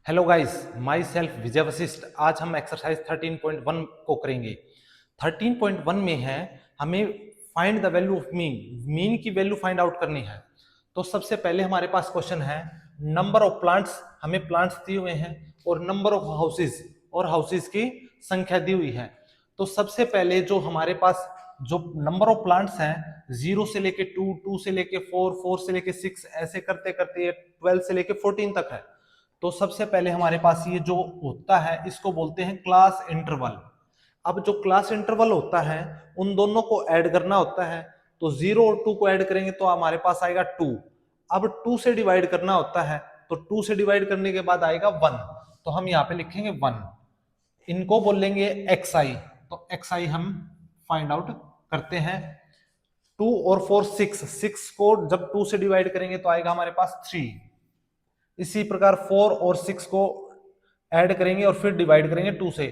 Hello guys, my self विजय वशिष्ठ। आज हम exercise 13.1 को करेंगे। 13.1 में है हमें find the value of mean. Mean की वैल्यू फाइंड आउट करनी है। तो सबसे पहले हमारे पास क्वेश्चन है नंबर ऑफ प्लांट्स। हमें प्लांट्स दिए हुए हैं और नंबर ऑफ हाउसेज और हाउसेज की संख्या दी हुई है। तो सबसे पहले जो हमारे पास जो नंबर ऑफ प्लांट्स हैं 0 से लेके 2, 2 से लेके 4, 4 से लेके 6, ऐसे करते करते 12 से लेके 14 तक है। तो सबसे पहले हमारे पास ये जो होता है इसको बोलते हैं क्लास इंटरवल। अब जो क्लास इंटरवल होता है उन दोनों को ऐड करना होता है। तो 0 और 2 को ऐड करेंगे तो हमारे पास आएगा 2। अब 2 से डिवाइड करना होता है तो 2 से डिवाइड करने के बाद आएगा 1। तो हम यहाँ पे लिखेंगे 1। इनको बोलेंगे xi। तो xi हम फाइंड आउट करते हैं। 2 और 4 6, 6 को जब 2 से डिवाइड करेंगे तो आएगा हमारे पास 3। इसी प्रकार 4 और 6 को ऐड करेंगे और फिर डिवाइड करेंगे 2 से।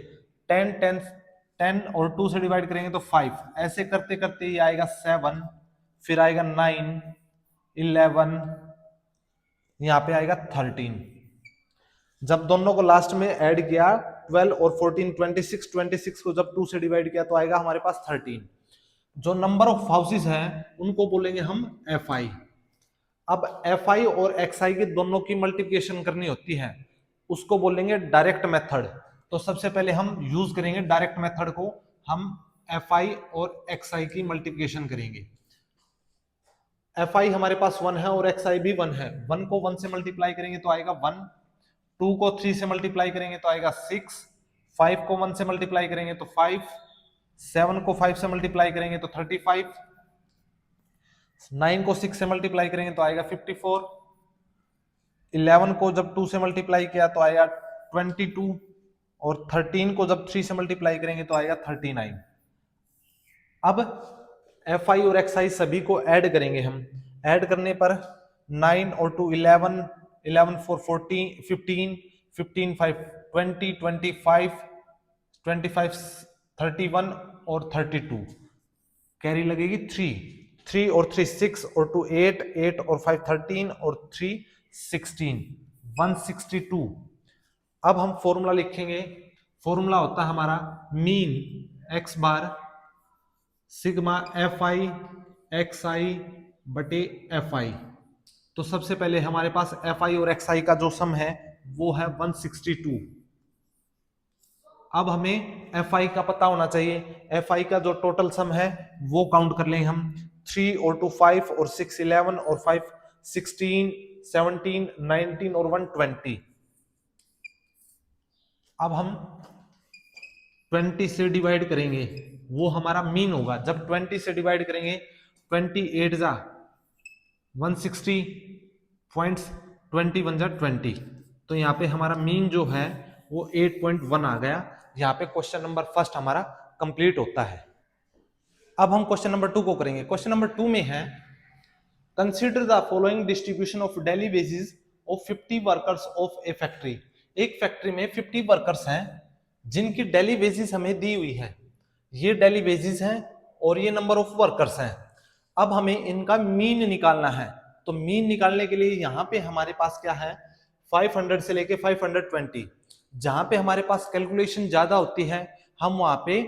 10 10 10 और 2 से डिवाइड करेंगे तो 5। ऐसे करते करते ये आएगा 7, फिर आएगा 9, 11, यहाँ पे आएगा 13। जब दोनों को लास्ट में ऐड किया 12 और 14 26, 26 को जब 2 से डिवाइड किया तो आएगा हमारे पास 13। जो नंबर ऑफ हाउसेज हैं उनको बोलेंगे हम fi। अब fi और xi की दोनों की मल्टीप्लिकेशन करनी होती है, उसको बोलेंगे डायरेक्ट मेथड। तो सबसे पहले हम यूज करेंगे डायरेक्ट मेथड को। हम fi और xi की मल्टीप्लिकेशन करेंगे। fi हमारे पास 1 है और xi भी 1 है। 1 को 1 से मल्टीप्लाई करेंगे तो आएगा 1। 2 को 3 से मल्टीप्लाई करेंगे तो आएगा 6। 5 को 1 से मल्टीप्लाई करेंगे तो 5। 7 को 5 से मल्टीप्लाई करेंगे तो 35। 9 को 6 से मल्टीप्लाई करेंगे तो आएगा 54। 11 को जब 2 से मल्टीप्लाई किया तो आएगा 22। और 13 को जब 3 से मल्टीप्लाई करेंगे तो आएगा 39। अब fi और xi सभी को ऐड करेंगे हम। ऐड करने पर 9 और 2 11, 11 4 14, 15, 15 5 20, 25, 25 31 और 32। कैरी लगेगी 3। 3 और 3 6 और 2 8, 8 और 5 13 और 3 16, 162। अब हम फॉर्मूला लिखेंगे। फॉर्मूला होता है हमारा मीन x बार सिग्मा fi xi बटे fi। तो सबसे पहले हमारे पास fi और xi का जो सम है वो है 162। अब हमें fi का पता होना चाहिए। fi का जो टोटल सम है वो काउंट कर लेंगे हम। 3 और 2 5 और 6 11 और 5 16, 17, 19 और 120। अब हम 20 से डिवाइड करेंगे, वो हमारा मीन होगा। जब 20 से डिवाइड करेंगे 28 जा 160 पॉइंट्स, 21 जा 20। तो यहाँ पे हमारा मीन जो है वो 8.1 आ गया। यहाँ पे क्वेश्चन नंबर फर्स्ट हमारा कंप्लीट होता है। अब हम क्वेश्चन नंबर 2 को करेंगे। क्वेश्चन नंबर 2 में है consider the following distribution of daily wages of 50 workers of A factory. एक फैक्ट्री में 50 वर्कर्स हैं जिनकी डेली वेजेस हमें दी हुई है। ये डेली वेजेस हैं और ये नंबर ऑफ वर्कर्स हैं। अब हमें इनका मीन निकालना है। तो मीन निकालने के लिए यहाँ पे हमारे पास क्या है 500 से लेके 520। जहां पे हमारे पास कैलकुलेशन ज्यादा होती है हम वहां पे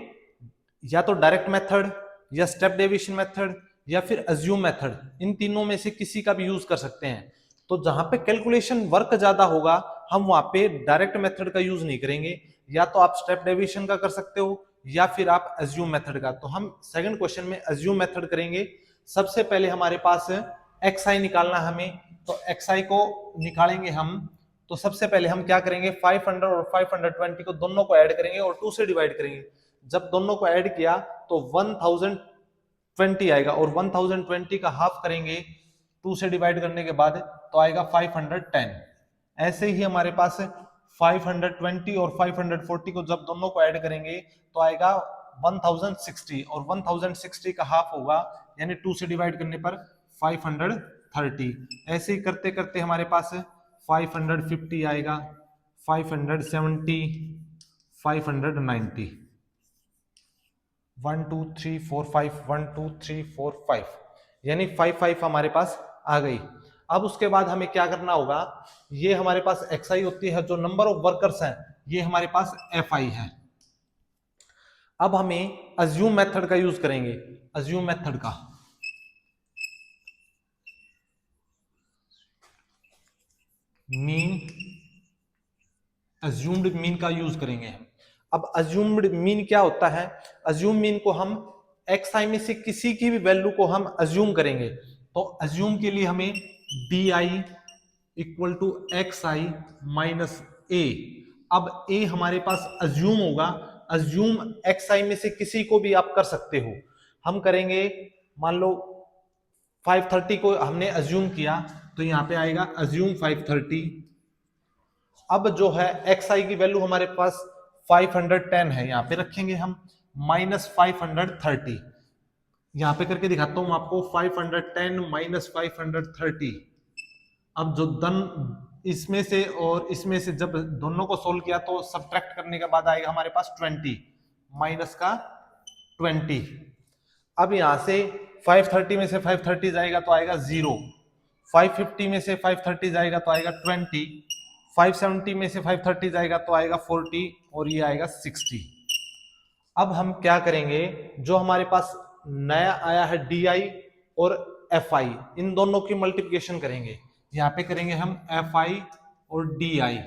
या तो डायरेक्ट मेथड या स्टेप डेविएशन मेथड या फिर अज्यूम मेथड, इन तीनों में से किसी का भी यूज कर सकते हैं। तो जहां पे कैलकुलेशन वर्क ज्यादा होगा हम वहां पे डायरेक्ट मेथड का यूज नहीं करेंगे। या तो आप स्टेप डेविएशन का कर सकते हो या फिर आप अज्यूम मेथड का। तो हम सेकंड क्वेश्चन में अज्यूम मेथड करेंगे। सबसे पहले हमारे पास xi निकालना हमें। तो xi को निकालेंगे हम। तो सबसे पहले हम क्या करेंगे 500 और 520 को दोनों को ऐड करेंगे और 2 से डिवाइड करेंगे। जब दोनों को ऐड किया तो 1020 आएगा और 1020 का हाफ करेंगे 2 से डिवाइड करने के बाद तो आएगा 510। ऐसे ही हमारे पास 520 और 540 को जब दोनों को ऐड करेंगे तो आएगा 1060 और 1060 का हाफ होगा यानी 2 से डिवाइड करने पर 530। ऐसे ही करते करते हमारे पास 550 आएगा, 570, 590। 1 2 3 4 5, 1 2 3 4 5 यानी 5 5 हमारे पास आ गई। अब उसके बाद हमें क्या करना होगा, ये हमारे पास xi होती है, जो नंबर ऑफ वर्कर्स हैं ये हमारे पास fi है। अब हमें अज्यूम मेथड का यूज करेंगे, अज्यूम मेथड का, मीन, अज्यूम्ड मीन का यूज करेंगे हम। अब अज्यूम्ड मीन क्या होता है, अज्यूम मीन को हम xi में से किसी की भी वैल्यू को हम अज्यूम करेंगे, तो अज्यूम के लिए हमें di equal to xi minus a। अब a हमारे पास अज्यूम होगा, अज्यूम xi में से किसी को भी आप कर सकते हो। हम करेंगे, मान लो 530 को हमने अज्यूम किया, तो यहां पे आएगा अज्यूम 530। अब जो है xi की वैल्यू हमारे पास 510 है, यहां पे रखेंगे हम माइनस 530। यहां पे करके दिखाता हूं आपको, 510 माइनस 530। अब जो धन इसमें से और इसमें से जब दोनों को सोल्व किया तो सब्ट्रैक्ट करने के बाद आएगा हमारे पास 20, माइनस का 20। अब यहां से 530 में से 530 जाएगा तो आएगा 0, 550 में से 530 जाएगा तो आएगा 20, 570 में से 530 जाएगा तो आएगा 40, और ये आएगा 60। अब हम क्या करेंगे, जो हमारे पास नया आया है di और fi, इन दोनों की मल्टीप्लिकेशन करेंगे। यहां पे करेंगे हम fi और di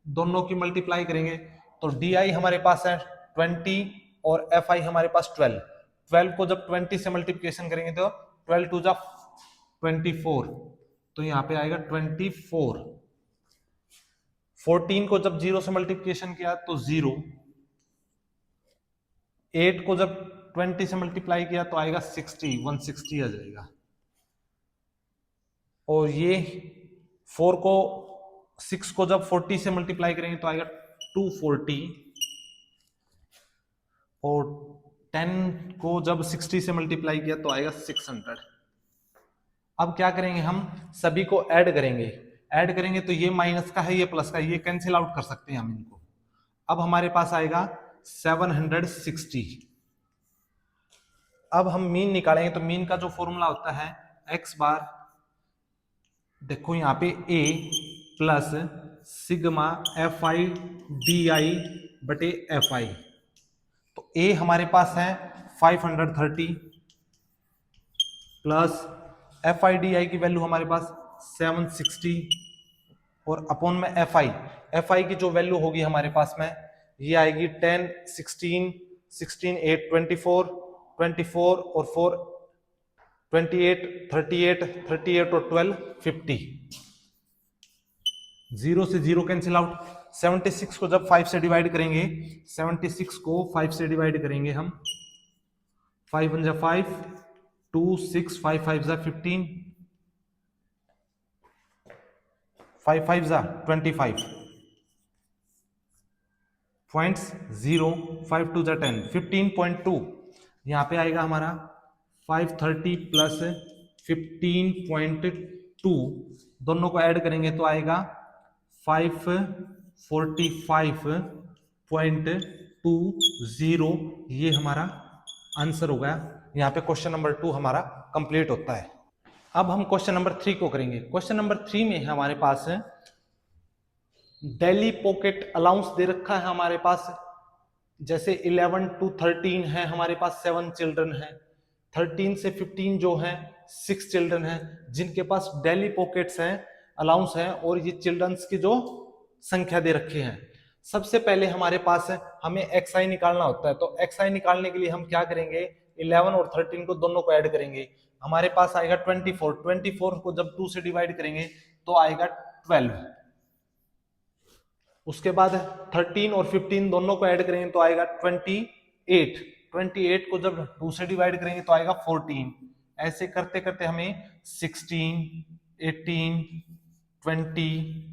दोनों की मल्टीप्लाई करेंगे, तो di हमारे पास है 20 और fi हमारे पास 12। 12 को जब 20 से मल्टीप्लिकेशन करेंगे तो 12 टू जा 24, तो यहां पे आएगा 24। 14 को जब 0 से मल्टीप्लिकेशन किया तो 0, 8 को जब 20 से मल्टीप्लाई किया तो आएगा 60, 160 आ जाएगा। और ये 4 को 6 को जब 40 से मल्टीप्लाई करेंगे तो आएगा 240, और 10 को जब 60 से मल्टीप्लाई किया तो आएगा 600। अब क्या करेंगे, हम सभी को ऐड करेंगे, ऐड करेंगे तो ये माइनस का है, ये प्लस का है, ये कैंसिल आउट कर सकते हैं हम इनको। अब हमारे पास आएगा 760। अब हम मीन निकालेंगे, तो मीन का जो फॉर्मूला होता है x बार, देखो यहाँ पे a plus sigma fi di बटे fi। तो a हमारे पास है 530 प्लस fi di की वैल्यू हमारे पास 760, और अपॉन में fi की जो वैल्यू होगी हमारे पास में ये आएगी 10, 16, 16, 8, 24, 24 और 4 28, 38, 38 और 12 50। 0 से 0 कैंसिल आउट। 76 को जब 5 से डिवाइड करेंगे, 76 को 5 से डिवाइड करेंगे हम, 5 1 जा 5, 2 6, 5 5 जा 15, 5 5 जा 25, पॉइंट्स 0, 5 2 जा 10, 15.2। यहाँ पे आएगा हमारा 530 प्लस 15.2, दोनों को ऐड करेंगे तो आएगा 545.20। ये हमारा आंसर हो गया। यहाँ पे क्वेश्चन नंबर 2 हमारा कंप्लीट होता है। अब हम क्वेश्चन नंबर 3 को करेंगे। क्वेश्चन नंबर 3 में हमारे पास डेली पॉकेट अलाउंस दे रखा है हमारे पास, जैसे 11 to 13 है हमारे पास 7 चिल्ड्रन है, 13 से 15 जो है 6 चिल्ड्रन है, जिनके पास डेली पॉकेट्स हैं, अलाउंस है, और ये चिल्ड्रंस की जो संख्या दे रखी है। सबसे पहले हमारे पास हमें xi निकालना होता है, तो xi निकालने के लिए हम क्या करेंगे, 11 और 13 को दोनों को ऐड करेंगे, हमारे पास आएगा 24, 24 को जब 2 से डिवाइड करेंगे तो आएगा 12। उसके बाद 13 और 15 दोनों को ऐड करेंगे तो आएगा 28, 28 को जब 2 से डिवाइड करेंगे तो आएगा 14। ऐसे करते करते हमें 16, 18, 20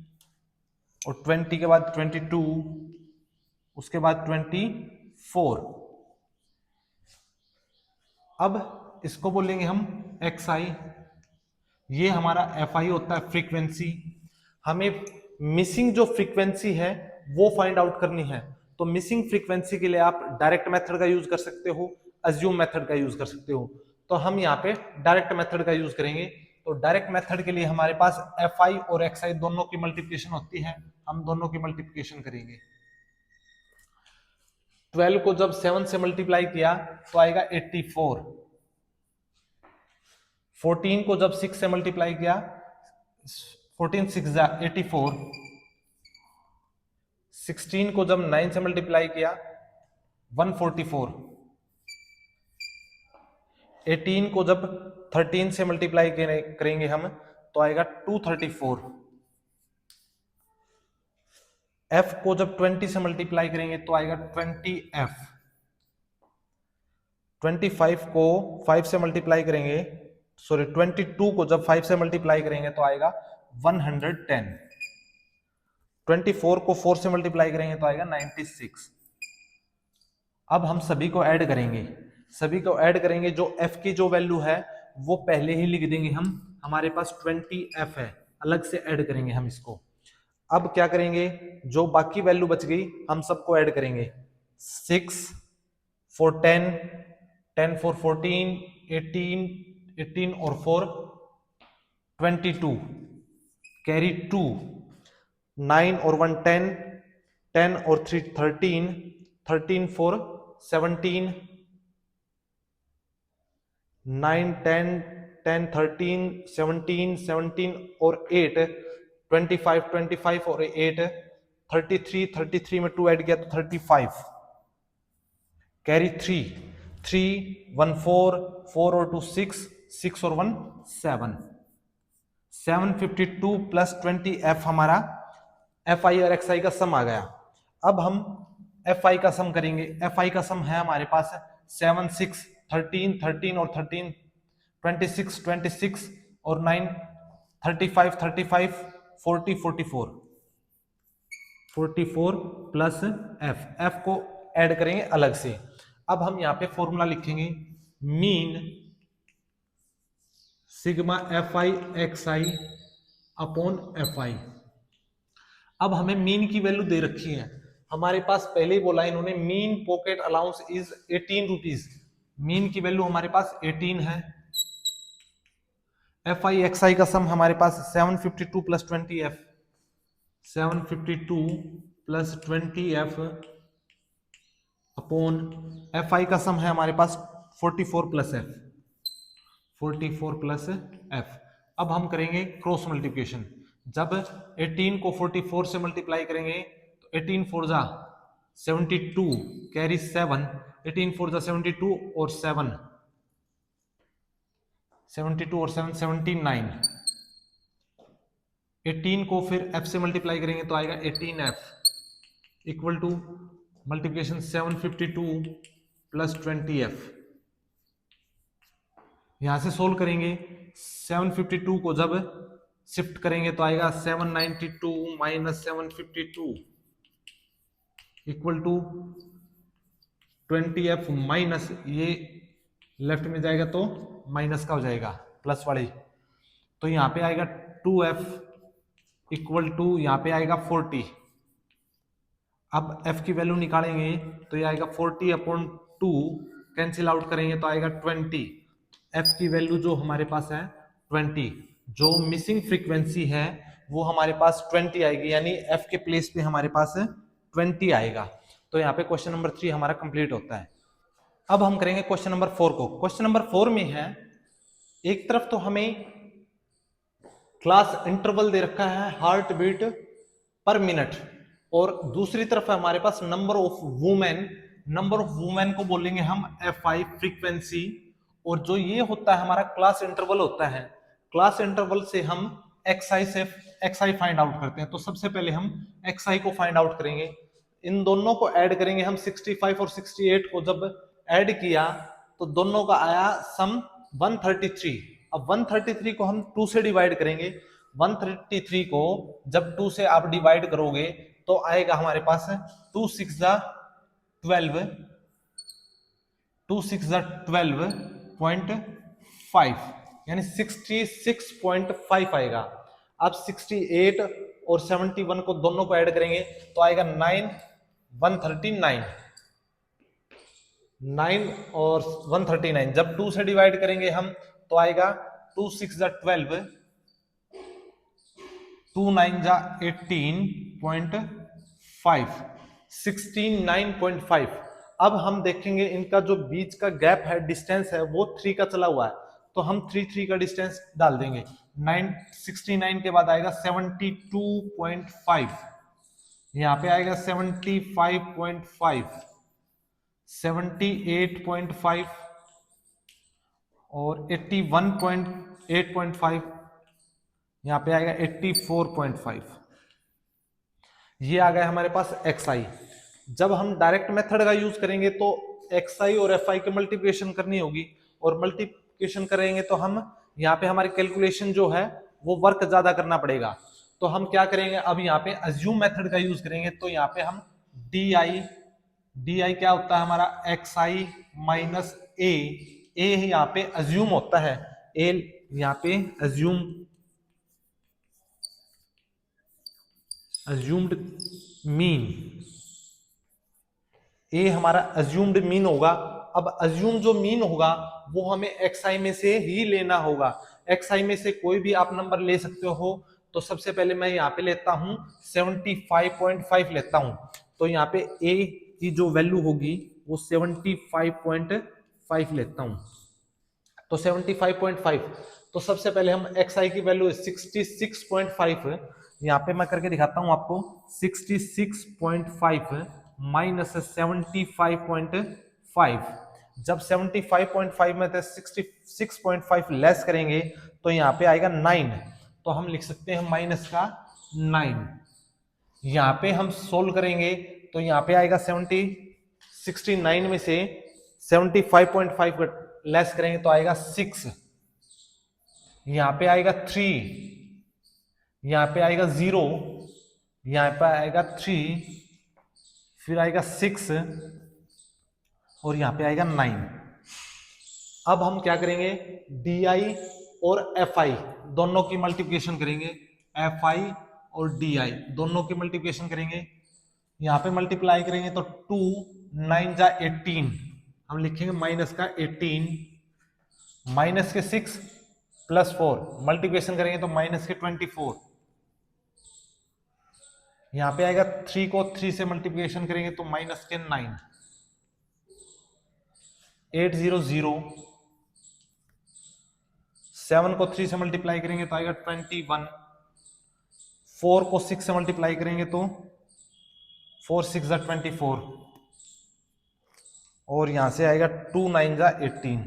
और 20 के बाद 22, उसके बाद 24। अब इसको बोलेंगे हम xi, ये हमारा fi होता है फ्रीक्वेंसी। हमें मिसिंग जो फ्रीक्वेंसी है वो फाइंड आउट करनी है, तो मिसिंग फ्रीक्वेंसी के लिए आप डायरेक्ट मेथड का यूज कर सकते हो, अज्यूम मेथड का यूज कर सकते हो। तो हम यहाँ पे डायरेक्ट मेथड का यूज करेंगे। तो डायरेक्ट मेथड के लिए हमारे पास fi और xi दोनों की मल्टीप्लिकेशन होती है, हम दोनों की मल्टीप्लिकेशन करेंगे। 12 को जब 7 से मल्टीप्लाई किया तो आएगा 84। 14 को जब 6 से मल्टीप्लाई किया, 14 6 84। 16 को जब 9 से मल्टीप्लाई किया 144। 18 को जब 13 से मल्टीप्लाई करेंगे हम तो आएगा 234। f को जब 20 से मल्टीप्लाई करेंगे तो आएगा 20f। 25 को 5 से मल्टीप्लाई करेंगे, सॉरी 22 को जब 5 से मल्टीप्लाई करेंगे तो आएगा 110। 24 को 4 से मल्टीप्लाई करेंगे तो आएगा 96। अब हम सभी को ऐड करेंगे, सभी को ऐड करेंगे, जो f की जो वैल्यू है वो पहले ही लिख देंगे हम, हमारे पास 20f है, अलग से ऐड करेंगे हम इसको। अब क्या करेंगे, जो बाकी वैल्यू बच गई हम सबको ऐड करेंगे। 6 for 10, 10 for 14, 18, 18 और 4 22, कैरी 2, 9 और 1 10, 10 और 3 13, 13 for 17, 9 10, 10 13, 17 17 और 8 25, 25 और 8 33, 33 में 2 ऐड किया तो 35, कैरी 3, 3 1 4, 4 और 2 6, 6 और 1 7, 752 प्लस 20f हमारा fi और xi का सम आ गया। अब हम fi का सम करेंगे। fi का सम है हमारे पास 7 6 13 13 और 13 26 26 और 9 35 35 40 44 44 प्लस f को ऐड करेंगे अलग से। अब हम यहाँ पे फॉर्मूला लिखेंगे, mean sigma fi xi upon fi। अब हमें मीन की वैल्यू दे रखी है हमारे पास, पहले ही बोला इन्होंने mean pocket allowance is 18 rupees. Mean की वैल्यू हमारे पास 18 है। fi xi का सम हमारे पास 752 plus 20f, 752 plus 20f upon fi का सम है हमारे पास 44 प्लस f, 44 प्लस f। अब हम करेंगे क्रॉस मल्टीप्लिकेशन। जब 18 को 44 से मल्टीप्लाई करेंगे तो 18 4 जा 72, कैरी 7, 18 4 जा 72 और 7, 72 और 7 79। 18 को फिर f से मल्टीप्लाई करेंगे तो आएगा 18f equal to multiplication 752 plus 20f। यहां से सोल्व करेंगे, 752 को जब शिफ्ट करेंगे तो आएगा 792 minus 752 equal to 20f minus, ये लेफ्ट में जाएगा तो माइनस का हो जाएगा प्लस वाली, तो यहाँ पे आएगा 2f इक्वल टू यहाँ पे आएगा 40। अब f की वैल्यू निकालेंगे तो ये आएगा 40 अपॉन 2, कैंसिल आउट करेंगे तो आएगा 20। f की वैल्यू जो हमारे पास है 20, जो मिसिंग फ्रीक्वेंसी है वो हमारे पास 20 आएगी, यानी f के प्लेस पे हमारे पास 20 आएगा। तो यहाँ पे क्वेश्चन नंबर 3 हमारा कंप्लीट होता है। अब हम करेंगे क्वेश्चन नंबर 4 को। क्वेश्चन नंबर 4 में है, एक तरफ तो हमें क्लास इंटरवल दे रखा है हार्ट बीट पर मिनट, और दूसरी तरफ है हमारे पास number of women. Number of women को बोलेंगे हम fi फ्रीक्वेंसी, और जो ये होता है हमारा क्लास इंटरवल होता है, क्लास इंटरवल से हम xi फाइंड आउट करते हैं। तो सबसे पहले हम xi को फाइंड आउट करेंगे, इन दोनों को ऐड करेंगे हम। 65 और 68 को जब ऐड किया तो दोनों का आया सम 133। अब 133 को हम 2 से डिवाइड करेंगे। 133 को जब 2 से आप डिवाइड करोगे तो आएगा हमारे पास 2 6 जा 12, 2 6 जा 12.5, यानी 66.5 आएगा। अब 68 और 71 को दोनों को ऐड करेंगे तो आएगा 139। 9 और 139 जब 2 से डिवाइड करेंगे हम तो आएगा 2 6 जा 12, 2 9 जा 18.5, 69.5। अब हम देखेंगे इनका जो बीच का गैप है, डिस्टेंस है, वो 3 का चला हुआ है, तो हम 3 का डिस्टेंस डाल देंगे। 69 के बाद आएगा 72.5, यहाँ पे आएगा 75.5, 78.5 और 81.8.5, यहाँ पे आएगा 84.5। ये आ गया हमारे पास xi। जब हम डायरेक्ट मेथड का यूज करेंगे तो xi और fi की मल्टीप्लिकेशन करनी होगी, और मल्टीप्लिकेशन करेंगे तो हम यहाँ पे हमारी कैलकुलेशन जो है वो वर्क ज्यादा करना पड़ेगा। तो हम क्या करेंगे, अब यहाँ पे अज्यूम मेथड का यूज करेंगे, तो यहाँ पे हम di क्या होता है हमारा xi माइनस a यहाँ पे अज्यूम होता है, a यहाँ पे अज्यूम्ड मीन, ए हमारा अज्यूम्ड मीन होगा। अब अज्यूम जो मीन होगा वो हमें xi में से ही लेना होगा। xi में से कोई भी आप नंबर ले सकते हो, तो सबसे पहले मैं यहाँ पे लेता हूँ 75.5 लेता हूँ, तो यहाँ पे a की जो वैल्यू होगी वो 75.5 लेता हूँ, तो 75.5। तो सबसे पहले हम xi की वैल्यू 66.5, यहाँ पे मैं करके दिखाता हूँ आपको, 66.5 माइनस 75.5। जब 75.5 में से 66.5 लेस करेंगे तो यहाँ पे आएगा 9, तो हम लिख सकते हैं माइनस का 9। यहाँ पे हम सोल्व करेंगे तो यहाँ पे आएगा 69 में से 75.5 लेस करेंगे तो आएगा 6, यहाँ पे आएगा 3, यहाँ पे आएगा 0, यहाँ पे आएगा 3, फिर आएगा 6 और यहाँ पे आएगा 9। अब हम क्या करेंगे, di और fi दोनों की मल्टीप्लिकेशन करेंगे, fi और di दोनों की मल्टीप्लिकेशन करेंगे, यहाँ पे मल्टीप्लाई करेंगे तो 2 9 जा 18, हम लिखेंगे माइनस का 18, माइनस के 6 प्लस 4 मल्टीप्लिकेशन करेंगे तो माइनस के 24, यहाँ पे आएगा 3 को 3 से मल्टीप्लिकेशन करेंगे तो माइनस के 9, 800, 7 को 3 से मल्टीप्लाई करेंगे तो आएगा 21, 4 को 6 से मल्टीप्लाई करेंगे तो 4 6 जा 24, और यहां से आएगा 2 9 जा 18।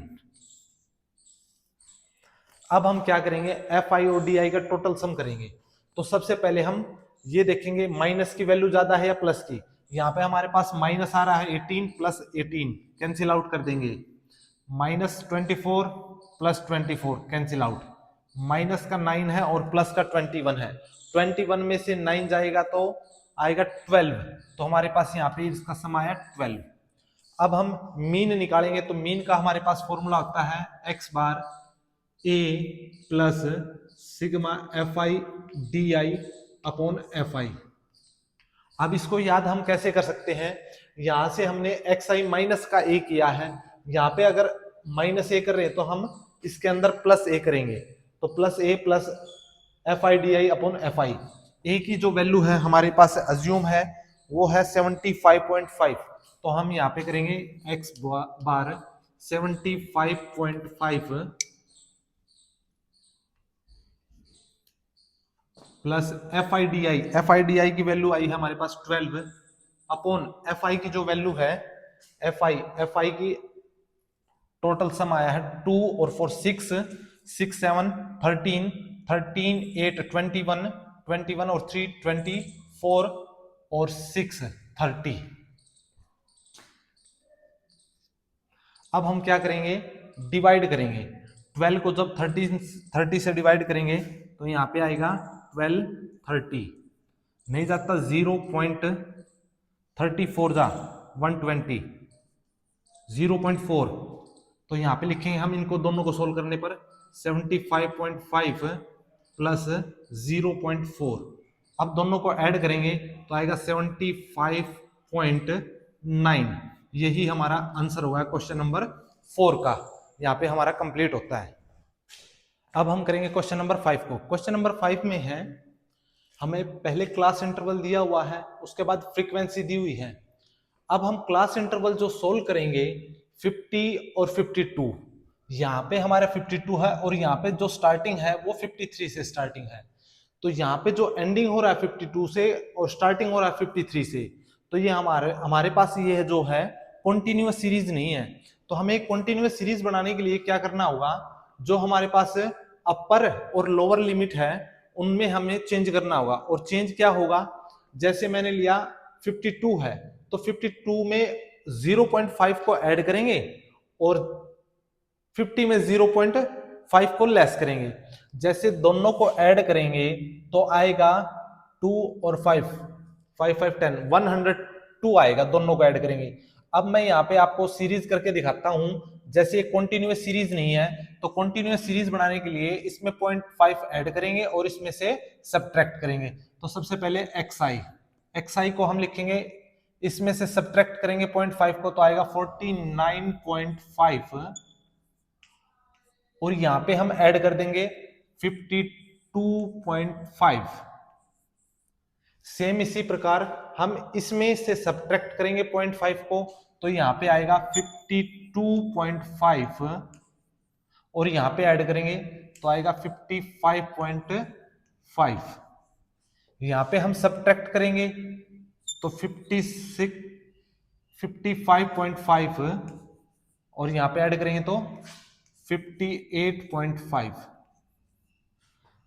अब हम क्या करेंगे, fi और di का टोटल सम करेंगे। तो सबसे पहले हम ये देखेंगे माइनस की वैल्यू ज्यादा है या प्लस की। यहाँ पे हमारे पास माइनस आ रहा है 18 प्लस 18 कैंसिल आउट कर देंगे, minus 24 plus 24 cancel out, minus का 9 है और प्लस का 21 है, 21 में से 9 जाएगा तो आएगा 12, तो हमारे पास यहाँ पे इसका सम आया 12। अब हम मीन निकालेंगे, तो मीन का हमारे पास फॉर्मूला होता है x bar a plus sigma fi di upon fi। अब इसको याद हम कैसे कर सकते हैं, यहां से हमने xi माइनस का a किया है, यहाँ पे अगर माइनस a कर रहे हैं तो हम इसके अंदर प्लस a करेंगे, तो plus a plus fi di upon fi। a की जो वैल्यू है हमारे पास अज्यूम है वो है 75.5, तो हम यहाँ पे करेंगे x बार 75.5 प्लस fi di की वैल्यू आई है हमारे पास 12 अपॉन fi की जो वैल्यू है fi की टोटल सम आया है 2 और 4 6 6 7 13 13 8 21 21 और 3 24 और 6 30। अब हम क्या करेंगे, डिवाइड करेंगे, 12 को जब 30 से डिवाइड करेंगे तो यहाँ पे आएगा 12 30, नहीं जाता 0.34 जा 120, 0.4, तो यहाँ पे लिखेंगे हम इनको दोनों को सोल्व करने पर 75.5 प्लस 0.4, अब दोनों को ऐड करेंगे तो आएगा 75.9। यही हमारा आंसर हुआ है क्वेश्चन नंबर 4 का, यहाँ पे हमारा कंप्लीट होता है। अब हम करेंगे क्वेश्चन नंबर 5 को। क्वेश्चन नंबर 5 में है, हमें पहले क्लास इंटरवल दिया हुआ है, उसके बाद फ्रीक्वेंसी दी हुई है। अब हम क्लास इंटरवल जो सोल्व करेंगे 50 और 52, यहाँ पे हमारा 52 है और यहाँ पे जो स्टार्टिंग है वो 53 से स्टार्टिंग है। तो यहाँ पे जो एंडिंग हो रहा है 52 से और स्टार्टिंग हो रहा है 53 से, तो ये हमारे पास ये जो है कॉन्टिन्यूअस सीरीज नहीं है। तो हमें एक कॉन्टिन्यूअस सीरीज बनाने के लिए क्या करना होगा, जो हमारे पास अपर और लोअर लिमिट है उनमें हमें चेंज करना होगा। और चेंज क्या होगा, जैसे मैंने लिया 52 है तो 52 में 0.5 को ऐड करेंगे और 50 में 0.5 को लेस करेंगे। जैसे दोनों को ऐड करेंगे तो आएगा 2 और 5, 5 5 10, 102 आएगा दोनों को ऐड करेंगे। अब मैं यहाँ पे आपको सीरीज करके दिखाता हूं। जैसे कॉन्टिन्यूअस सीरीज नहीं है तो कॉन्टिन्यूअस सीरीज बनाने के लिए इसमें 0.5 ऐड करेंगे और इसमें से सब्ट्रैक्ट करेंगे। तो सबसे पहले xi को हम लिखेंगे, इसमें से सब्ट्रैक्ट करेंगे 0.5 को तो आएगा 49.5 और यहां पे हम ऐड कर देंगे 52.5। सेम इसी प्रकार हम इसमें से सब्ट्रैक्ट करेंगे 0.5 को तो यहां पे आएगा 52.5 और यहां पे ऐड करेंगे तो आएगा 55.5। यहां पे हम सब्ट्रैक्ट करेंगे तो 55.5 और यहां पे ऐड करेंगे तो 58.5।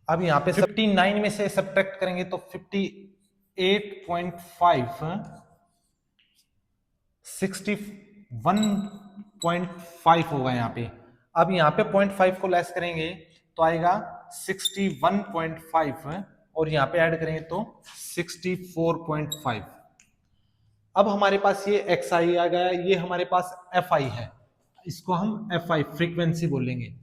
अब यहां पे 59 में से सब्ट्रैक्ट करेंगे तो 58.5 61.5 होगा यहां पे। अब यहां पे 0.5 को लेस करेंगे तो आएगा 61.5 और यहां पे ऐड करेंगे तो 64.5। अब हमारे पास ये xi आ गया, ये हमारे पास fi है, इसको हम fi फ्रीक्वेंसी बोलेंगे।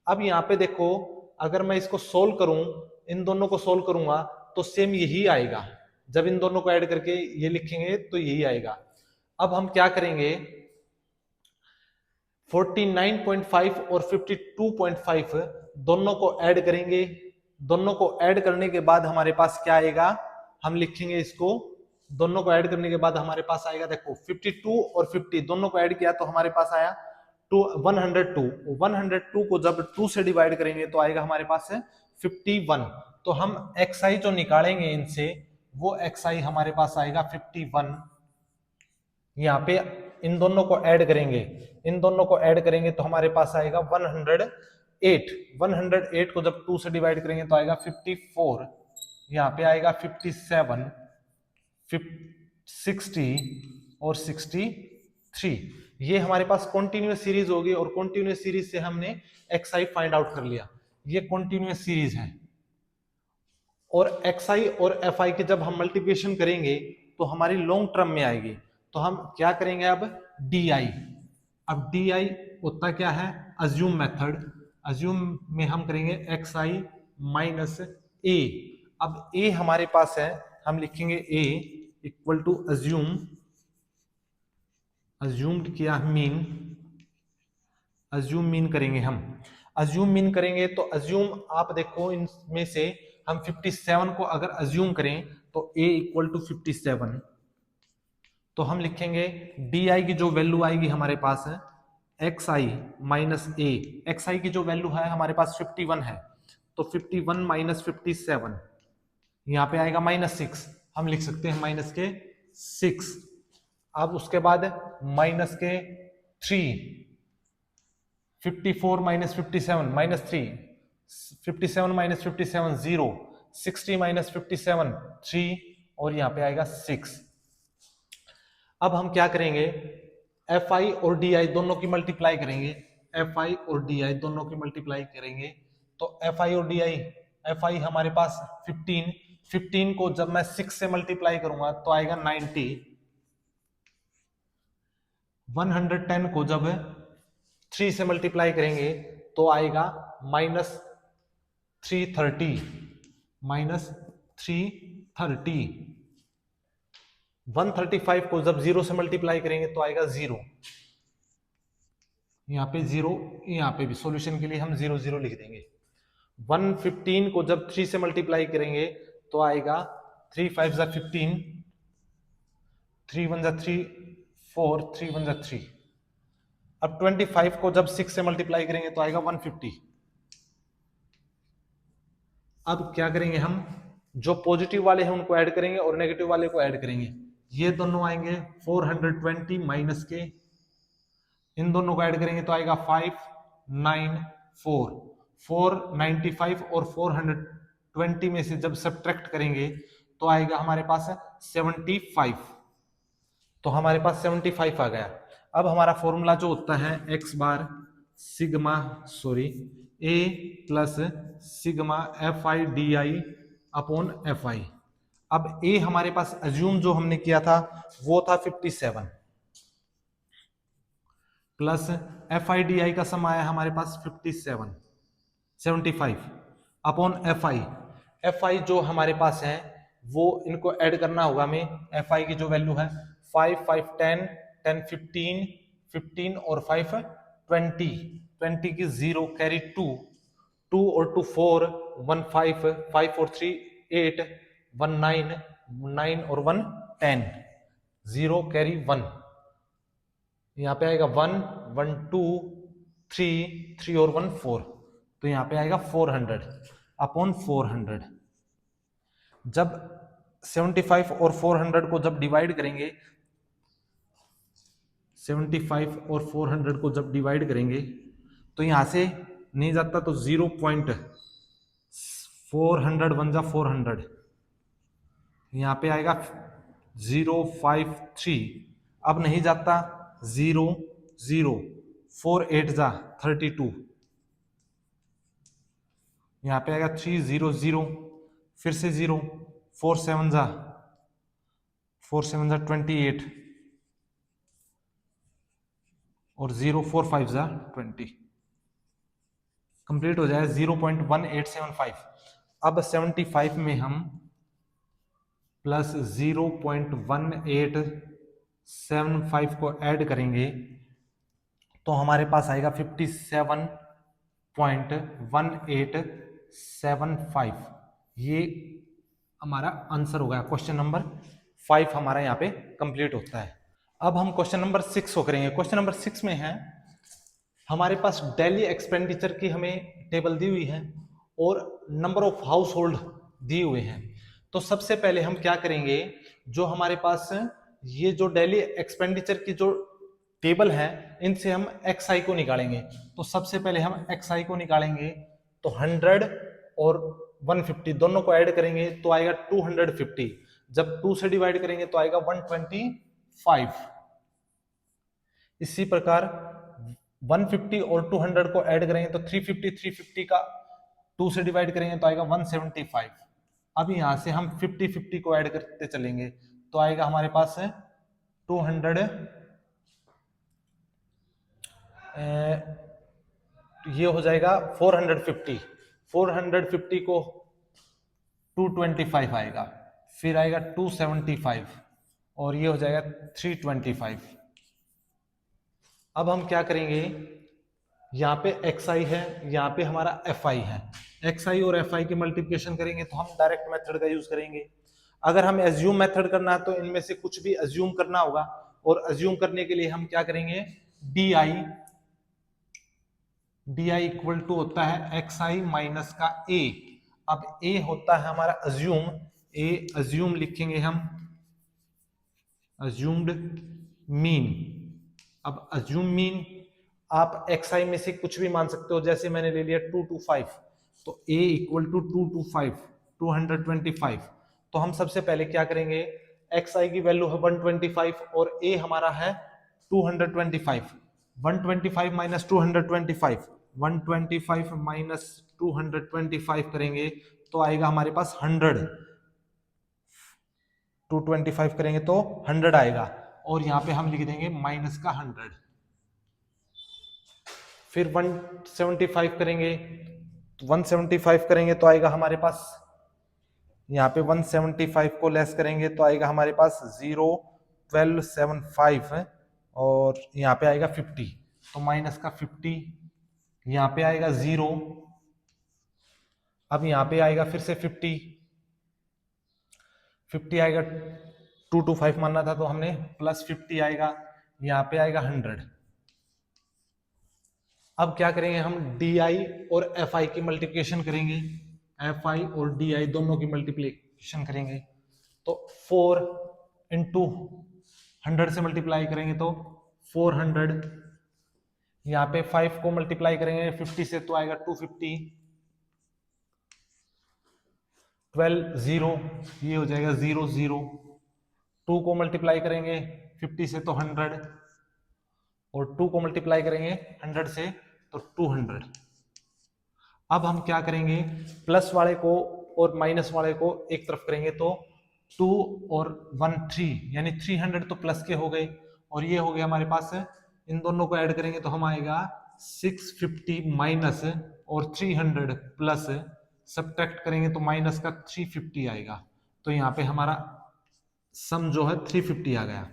अब यहाँ पे देखो, अगर मैं इसको सोल्व करूं, इन दोनों को सोल्व करूंगा तो सेम यही आएगा। जब इन दोनों को ऐड करके ये लिखेंगे तो यही आएगा। अब हम क्या करेंगे, 49.5 और 52.5 दोनों को ऐड करेंगे। दोनों को ऐड करने के बाद हमारे पास क्या आएगा, हम लिखेंगे इसको, दोनों को ऐड करने के बाद हमारे पास आएगा, देखो 52 और 50 दोनों को ऐड किया तो हमारे पास आया 102 को जब 2 से डिवाइड करेंगे तो आएगा हमारे पास है 51। तो हम xi जो निकालेंगे इनसे, वो xi हमारे पास आएगा 51। यहाँ पे इन दोनों को ऐड करेंगे, इन दोनों को ऐड करेंगे तो हमारे पास आएगा 108। 108 को जब 2 से डिवाइड करेंगे तो आएगा 54। यहाँ पे आएगा 57, 60 और 63। ये हमारे पास कॉन्टिन्यूअस सीरीज होगी और कॉन्टिन्यूअस सीरीज से हमने xi फाइंड आउट कर लिया। ये कॉन्टिन्यूअस सीरीज है और xi और fi की जब हम मल्टीप्लिकेशन करेंगे तो हमारी लॉन्ग टर्म में आएगी। तो हम क्या करेंगे, अब di। अब di होता क्या है, अज्यूम मेथड। अज्यूम में हम करेंगे xi माइनस a। अब a हमारे पास है, हम लिखेंगे a equal to assume, assumed किया मीन, अज्यूम मीन करेंगे हम। अज्यूम मीन करेंगे तो अज्यूम आप देखो, इनमें से हम 57 को अगर अज्यूम करें तो a इक्वल टू 57। तो हम लिखेंगे di की जो वैल्यू आएगी हमारे पास है xi माइनस a। xi की जो वैल्यू है हमारे पास 51 है तो 51 माइनस 57, यहाँ पे आएगा -6। हम लिख सकते हैं माइनस के 6। अब उसके बाद माइनस के 3, 54 माइनस 57 माइनस 3, 57 माइनस 57 0, 60 माइनस 57 3 और यहाँ पे आएगा 6। अब हम क्या करेंगे, fi और di दोनों की मल्टीप्लाई करेंगे। fi और di दोनों की मल्टीप्लाई करेंगे तो fi और di, fi हमारे पास 15, 15 को जब मैं 6 से मल्टीप्लाई करूंगा तो आएगा 90। 110 को जब 3 से मल्टीप्लाई करेंगे तो आएगा -330, -330। 135 को जब 0 से मल्टीप्लाई करेंगे तो आएगा 0। यहाँ पे 0, यहाँ पे भी सॉल्यूशन के लिए हम 0 0 लिख देंगे। 115 को जब 3 से मल्टीप्लाई करेंगे तो आएगा 3 5 जा 15, 3 1 जा 3 4, 3 1 जा 3। अब 25 को जब 6 से मल्टीप्लाई करेंगे तो आएगा 150। अब क्या करेंगे हम, जो पॉजिटिव वाले हैं उनको ऐड करेंगे और नेगेटिव वाले को ऐड करेंगे। ये दोनों आएंगे 420 माइनस के, इन दोनों को ऐड करेंगे तो आएगा 594, 495 और 420 में से जब सब्ट्रैक्ट करेंगे तो आएगा हमारे पास 75। तो हमारे पास 75 आ गया। अब हमारा फॉर्मूला जो होता है x bar sigma A plus sigma F I D I upon F आई। अब ए हमारे पास अज्यूम जो हमने किया था वो था 57 प्लस एफ आई डी आई का सम आया हमारे पास 75 अपॉन एफ आई जो हमारे पास है वो इनको ऐड करना होगा हमें। एफ आई की जो वैल्यू है 5 5 10 10 15 15 और 5 20 20 की 0 कैरी 2 2 और 2 4 1 5 5 और 3 8 1 9 9 और 1 10 0 कैरी 1। यहाँ पे आएगा 1 1 2 3 3 और 1 4। तो यहाँ पे आएगा 400 अपॉन 400। जब 75 और 400 को जब डिवाइड करेंगे, 75 और 400 को जब डिवाइड करेंगे तो यहां से नहीं जाता तो 0.400 बन जा 400, यहाँ पे आएगा 053। अब नहीं जाता 0 0 4 8 जा 32, यहाँ पे आएगा 300, फिर से 0 4 7 जा 28 और 0 4 5 जा 20, कंप्लीट हो जाए 0.1875। अब 75 में हम प्लस 0.1875 को ऐड करेंगे तो हमारे पास आएगा 57.1875। ये हमारा आंसर हो गया। क्वेश्चन नंबर 5 हमारा यहाँ पे कंप्लीट होता है। अब हम क्वेश्चन नंबर 6 को करेंगे। क्वेश्चन नंबर 6 में है हमारे पास डेली एक्सपेंडिचर की हमें टेबल दी हुई है और नंबर ऑफ हाउस होल्ड दिए हुए हैं। तो सबसे पहले हम क्या करेंगे, जो हमारे पास ये जो डेली एक्सपेंडिचर की जो टेबल है इनसे हम एक्स आई को निकालेंगे। तो सबसे पहले हम एक्स आई को निकालेंगे तो 100 और 150 दोनों को ऐड करेंगे तो आएगा 250। जब 2 से डिवाइड करेंगे तो आएगा 125। इसी प्रकार 150 और 200 को ऐड करेंगे तो 350 का 2 से डिवाइड करेंगे तो आएगा 175। अब यहां से हम 50 को ऐड करते चलेंगे तो आएगा हमारे पास 200, ये हो जाएगा 450 को 225 आएगा, फिर आएगा 275 और ये हो जाएगा 325। अब हम क्या करेंगे, यहाँ पे एक्स आई है, यहाँ पे हमारा एफ आई है। एक्स आई और एफ आई की मल्टीप्लिकेशन करेंगे तो हम डायरेक्ट मेथड का यूज करेंगे। अगर हमें एज्यूम मेथड करना है तो इनमें से कुछ भी एज्यूम करना होगा और एज्यूम करने के लिए हम क्या करेंगे, डी आई इक्वल टू होता है एक्स आई माइनस का ए। अब ए होता है हमारा अज्यूम, ए अज्यूम लिखेंगे हम अज्यूम्ड मीन। अब अज्यूम मीन आप एक्स आई में से कुछ भी मान सकते हो, जैसे मैंने ले लिया 225 तो ए इक्वल टू 225 225। तो हम सबसे पहले क्या करेंगे, एक्स आई की वैल्यू है 125 और ए हमारा है 225। 125 माइनस 225, 125 माइनस 225 करेंगे तो आएगा हमारे पास 100। 225 करेंगे तो 100 आएगा और यहाँ पे हम लिख देंगे माइनस का 100। फिर 175 करेंगे, 175 करेंगे तो आएगा हमारे पास, यहाँ पे 175 को लेस करेंगे तो आएगा हमारे पास 01275 और यहाँ पे आएगा 50 तो माइनस का 50, यहाँ पे आएगा 0 अब यहाँ पे आएगा फिर से 50 आएगा, 2 to 5 मानना था तो हमने प्लस 50 आएगा, यहाँ पे आएगा 100। अब क्या करेंगे हम, डी आई और एफ आई की मल्टीप्लिकेशन करेंगे, एफ आई और डी आई दोनों की मल्टीप्लिकेशन करेंगे। तो 4 इंटू 100 से मल्टीप्लाई करेंगे तो 400, यहाँ पे 5 को मल्टीप्लाई करेंगे 50 से तो आएगा 250, 12 0, ये हो जाएगा 0 0, 2 को मल्टीप्लाई करेंगे 50 से तो 100, और 2 को मल्टीप्लाई करेंगे 100 से तो 200। अब हम क्या करेंगे, प्लस वाले को और माइनस वाले को एक तरफ करेंगे तो 2 और 1 3, यानी 300 तो प्लस के हो गए, और ये हो गया हमारे पास, इन दोनों को ऐड करेंगे तो हम आएगा 650 माइनस और 300 प्लस, सब्ट्रैक्ट करेंगे तो माइनस का 350 आएगा। तो यहाँ पे हमारा सम जो है 350 आ गया।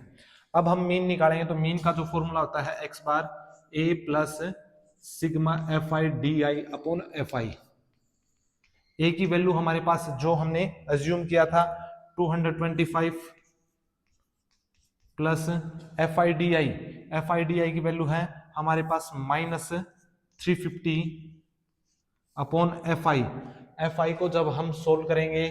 अब हम मीन निकालेंगे तो मीन का जो फॉर्मूला होता है x bar a plus sigma F I D I upon F I. A की वैल्यू हमारे पास जो हमने अज्यूम किया था 225 प्लस एफ आई डी आई की वैल्यू है हमारे पास माइनस 350 अपॉन एफ आई को जब हम सोल्व करेंगे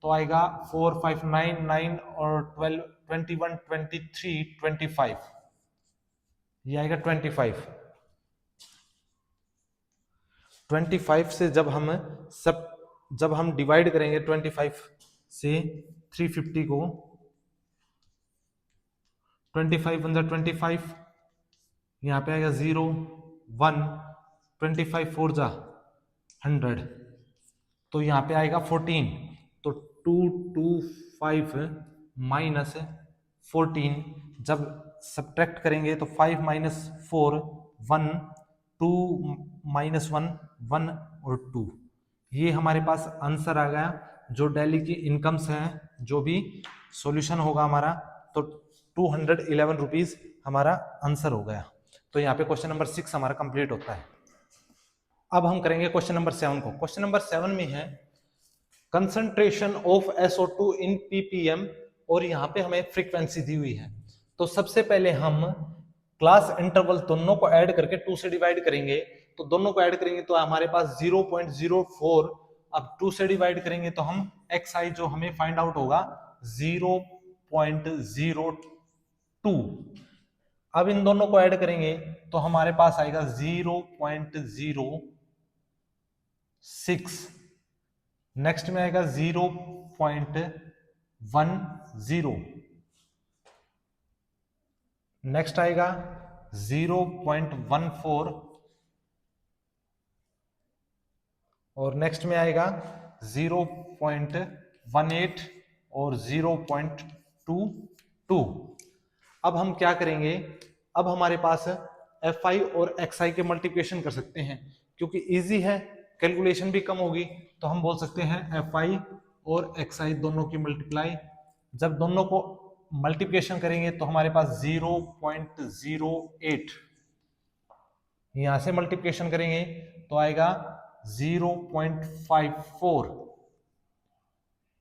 तो आएगा 4 5 9 9 और 12 21 23 25, ये आएगा 25 से जब हम डिवाइड करेंगे 25 से 350 को, 25 × 25, यहाँ पे आएगा 0 1, 25 4 जा 100, तो यहाँ पे आएगा 14, तो 225 माइनस 14, जब सब्ट्रैक्ट करेंगे तो 5 माइनस 4 1, 2 माइनस 1 1 और 2, ये हमारे पास आंसर आ गया। जो डेली की इनकम्स हैं, जो भी सॉल्यूशन होगा हमारा, तो 211 रुपीज हमारा आंसर हो गया। तो यहाँ पे क्वेश्चन नंबर 6 हमारा कंप्लीट होता है। अब हम करेंगे क्वेश्चन नंबर 7 को। क्वेश्चन नंबर 7 में है concentration of SO2 in ppm, और यहाँ पे हमें फ्रीक्वेंसी दी हुई है। तो सबसे पहले हम क्लास इंटरवल दोनों को ऐड करके 2 से डिवाइड करेंगे, तो दोनों को ऐड करेंगे तो हमारे पास 0.04, अब 2 से डिवाइड करेंगे तो हम xi जो हमें फाइंड आउट होगा 0.02। अब इन दोनों को ऐड करेंगे तो हमारे पास आएगा 0.06, नेक्स्ट में आएगा 0.10, नेक्स्ट आएगा 0.14, और नेक्स्ट में आएगा 0.18 और 0.22। अब हम क्या करेंगे, अब हमारे पास Fi और Xi के मल्टीप्लिकेशन कर सकते हैं, क्योंकि इजी है, कैलकुलेशन भी कम होगी, तो हम बोल सकते हैं Fi और Xi दोनों की मल्टीप्लाई। जब दोनों को मल्टीप्लिकेशन करेंगे तो हमारे पास 0.08, यहां से मल्टीप्लिकेशन करेंगे तो आएगा 0.54,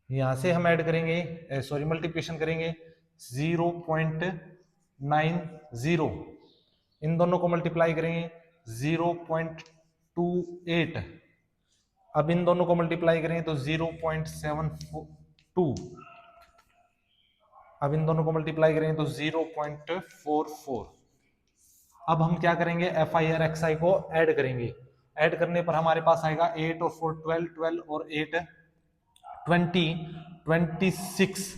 यहां से हम ऐड करेंगे, सॉरी मल्टीप्लिकेशन करेंगे 0.90, इन दोनों को मल्टीप्लाई करेंगे 0.28, अब इन दोनों को मल्टीप्लाई करेंगे तो 0.72, अब इन दोनों को मल्टीप्लाई करेंगे तो 0.44। अब हम क्या करेंगे, Fi और Xi को ऐड करेंगे, ऐड करने पर हमारे पास आएगा 8 और 4 12, 12 और 8 20, 26,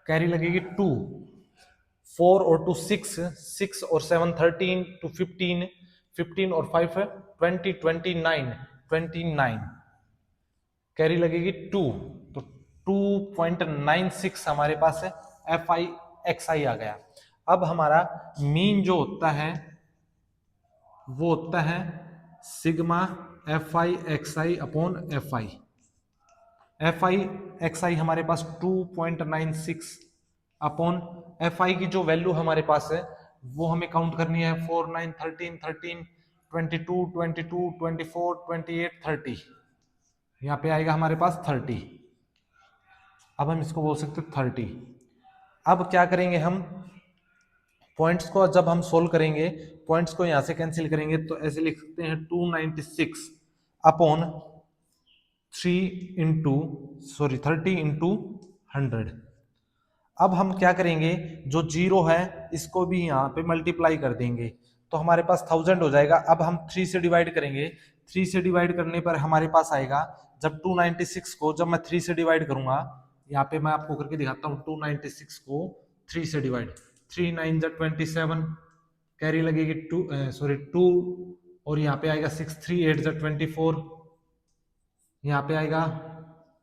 कैरी लगेगी 2, 4 और 2 6, 6 और 7 13, 2 15, 15 और 5 20, 29, 29, कैरी लगेगी 2, तो 2.96 हमारे पास है Fi Xi आ गया। अब हमारा मीन जो होता है वो होता है sigma Fi Xi upon Fi। Fi Xi हमारे पास 2.96 अपॉन Fi की जो वैल्यू हमारे पास है वो हमें काउंट करनी है 4 9 13 13 22 22 24 28 30। यहाँ पे आएगा हमारे पास 30। अब हम इसको बोल सकते हैं 30। अब क्या करेंगे हम, पॉइंट्स को जब हम सोल्व करेंगे, पॉइंट्स को यहां से कैंसिल करेंगे तो ऐसे लिख सकते हैं 296 अपॉन 30 इंटू 100। अब हम क्या करेंगे, जो जीरो है इसको भी यहाँ पे मल्टीप्लाई कर देंगे तो हमारे पास 1000 हो जाएगा। अब हम 3 से डिवाइड करेंगे, 3 से डिवाइड करने पर हमारे पास आएगा, जब 296 को जब मैं 3 से डिवाइड करूंगा, यहाँ पे मैं आपको करके दिखाता हूँ, 296 को 3 से डिवाइड, 3 9 27, कैरी लगेगी 2 और यहाँ पे आएगा 6 3 8 24, यहाँ पे आएगा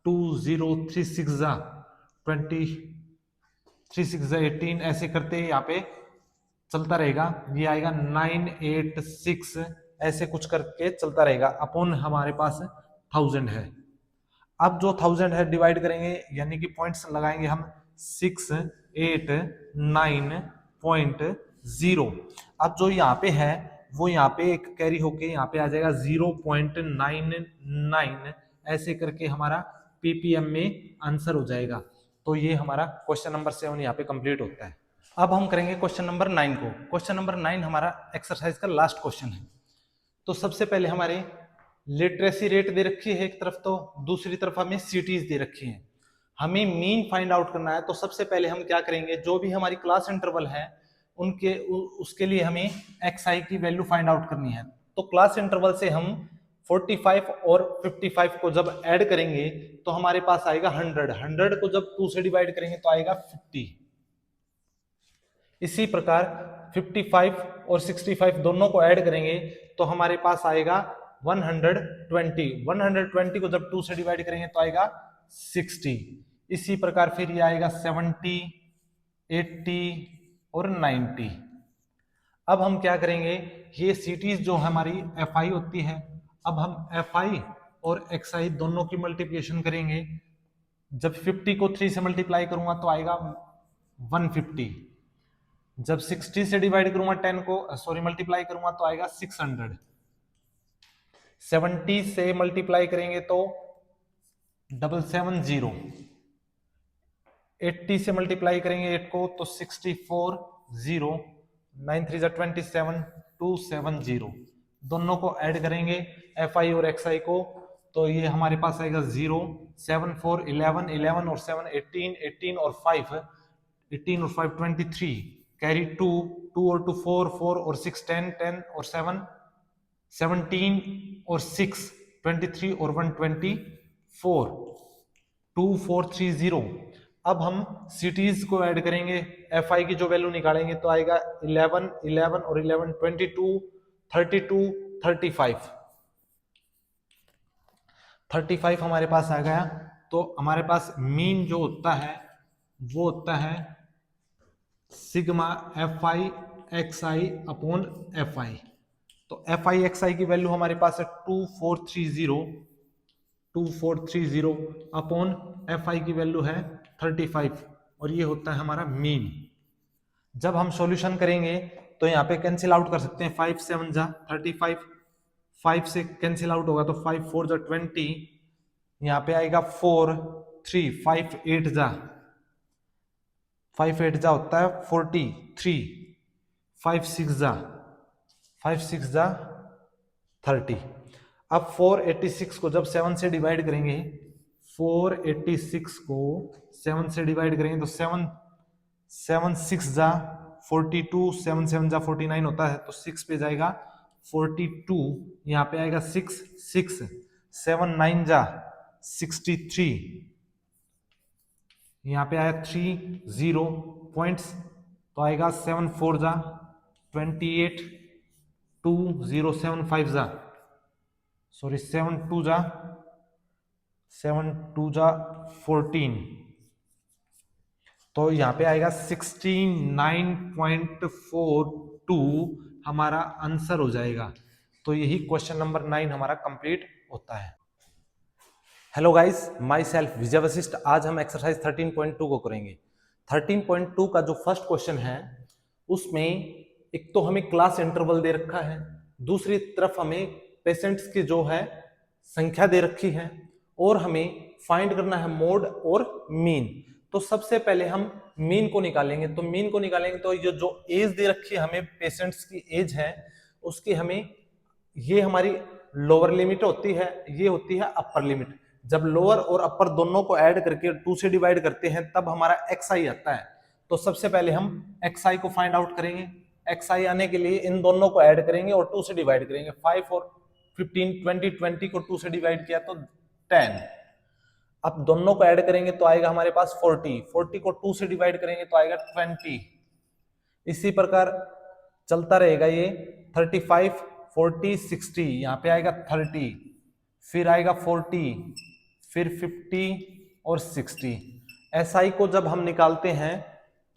2 0 3 6 20, 3 6 18, ऐसे करते यहाँ पे चलता रहेगा। ये आएगा 986, ऐसे कुछ करके चलता रहेगा, अपॉन हमारे पास 1000 है। अब जो 1000 है डिवाइड करेंगे, यानी कि पॉइंट्स लगाएंगे हम 689.0। अब जो यहाँ पे है वो यहाँ पे एक कैरी होके यहाँ पे आ जाएगा 0.99, ऐसे करके हमारा पीपीएम में आंसर हो जाएगा। तो ये हमारा क्वेश्चन नंबर 7 यहाँ पे कंप्लीट होता है। अब हम करेंगे क्वेश्चन नंबर 9 को। क्वेश्चन नंबर 9 हमारा एक्सरसाइज का लास्ट क्वेश्चन है। तो सबसे पहले हमारे लिटरेसी रेट दे रखी है एक तरफ, तो दूसरी तरफ हमें सिटीज दे रखी है। हमें मीन फाइंड आउट करना है। तो सबसे पहले हम क्या करेंगे, जो भी हमारी क्लास इंटरवल है उसके लिए हमें xi की वैल्यू फाइंड आउट करनी है। तो क्लास इंटरवल से हम 45 और 55 को जब ऐड करेंगे तो हमारे पास आएगा 100। 100 को जब 2 से डिवाइड करेंगे तो आएगा 50। इसी प्रकार 55 और 65 दोनों को ऐड करेंगे तो हमारे पास आएगा 120। 120 को जब 2 से डिवाइड करेंगे तो आएगा 60। इसी प्रकार फिर ये आएगा 70, 80 और 90। अब हम क्या करेंगे, ये सिटीज जो हमारी FI होती है, अब हम FI और XI दोनों की मल्टीप्लिकेशन करेंगे। जब 50 को 3 से मल्टीप्लाई करूंगा तो आएगा 150। जब 60 से डिवाइड करूंगा 10 को मल्टीप्लाई करूंगा तो आएगा 600। 70 से मल्टीप्लाई करेंगे तो 770। 80 से मल्टीप्लाई करेंगे 8 को तो 64 0। 9 3 27, 270। दोनों को ऐड करेंगे FI और XI को तो ये हमारे पास आएगा 0 7 4 11 11 और 7 18 18 और 5 18 और 5 23, कैरी 2 2 और 2 4 4 और 6 10 10 और 7 17 और 6 23 और 1 24 2430। अब हम सिटीज को ऐड करेंगे, FI की जो वैल्यू निकालेंगे तो आएगा 11 11 और 11 22 32 35। 35 हमारे पास आ गया। तो हमारे पास मीन जो होता है वो होता है sigma FI XI upon FI। तो FI XI की वैल्यू हमारे पास है 2430 अपॉन FI की वैल्यू है 35 और ये होता है हमारा मीन। जब हम सॉल्यूशन करेंगे तो यहाँ पे कैंसिल आउट कर सकते हैं, 5 7 जा 35, 5 से कैंसिल आउट होगा तो 5 4 जा 20, यहाँ पे आएगा 4 3 5 8 जा 5 8 जा होता है 43, 5 6 जा 30। अब 486 को जब 7 से डिवाइड करेंगे, 486 को 7 से डिवाइड करेंगे तो 7 7 6 जा 42, 7 7 जा 49 होता है तो 6 पे जाएगा 42, यहाँ पे आएगा 6 6 7 9 जा 63, यहाँ पे आया 3 0 पॉइंट्स तो आएगा 7 4 जा 28, 2 0 7 5 जा 7 2 जा 14, तो यहाँ पे आएगा 69.42 हमारा आंसर हो जाएगा। तो यही क्वेश्चन नंबर 9 हमारा कंप्लीट होता है। हेलो गाइस, माई सेल्फ विजय वशिष्ठ। आज हम एक्सरसाइज 13.2 को करेंगे। 13.2 का जो फर्स्ट क्वेश्चन है उसमें एक तो हमें क्लास इंटरवल दे रखा है, दूसरी तरफ हमें पेशेंट्स की जो है संख्या दे रखी है, और हमें फाइंड करना है मोड और मीन। तो सबसे पहले हम मीन को निकालेंगे। तो मीन को निकालेंगे तो ये जो एज दे रखी है हमें, पेशेंट्स की एज है, उसकी हमें, ये हमारी लोअर लिमिट होती है, ये होती है अपर लिमिट। जब लोअर और अपर दोनों को ऐड करके 2 से डिवाइड करते हैं तब हमारा xi आता है। तो सबसे पहले हम xi को फाइंड आउट करेंगे। xi आने के लिए इन दोनों को ऐड करेंगे और 2 से डिवाइड करेंगे। 5 और 15, 20, 20 को 2 से डिवाइड किया तो 10। अब दोनों को ऐड करेंगे तो आएगा हमारे पास 40। 40 को 2 से डिवाइड करेंगे तो आएगा 20। इसी प्रकार चलता रहेगा ये। 35, 40, 60, यहाँ पे आएगा 30, फिर आएगा 40, फिर 50 और 60। SI को जब हम निकालते हैं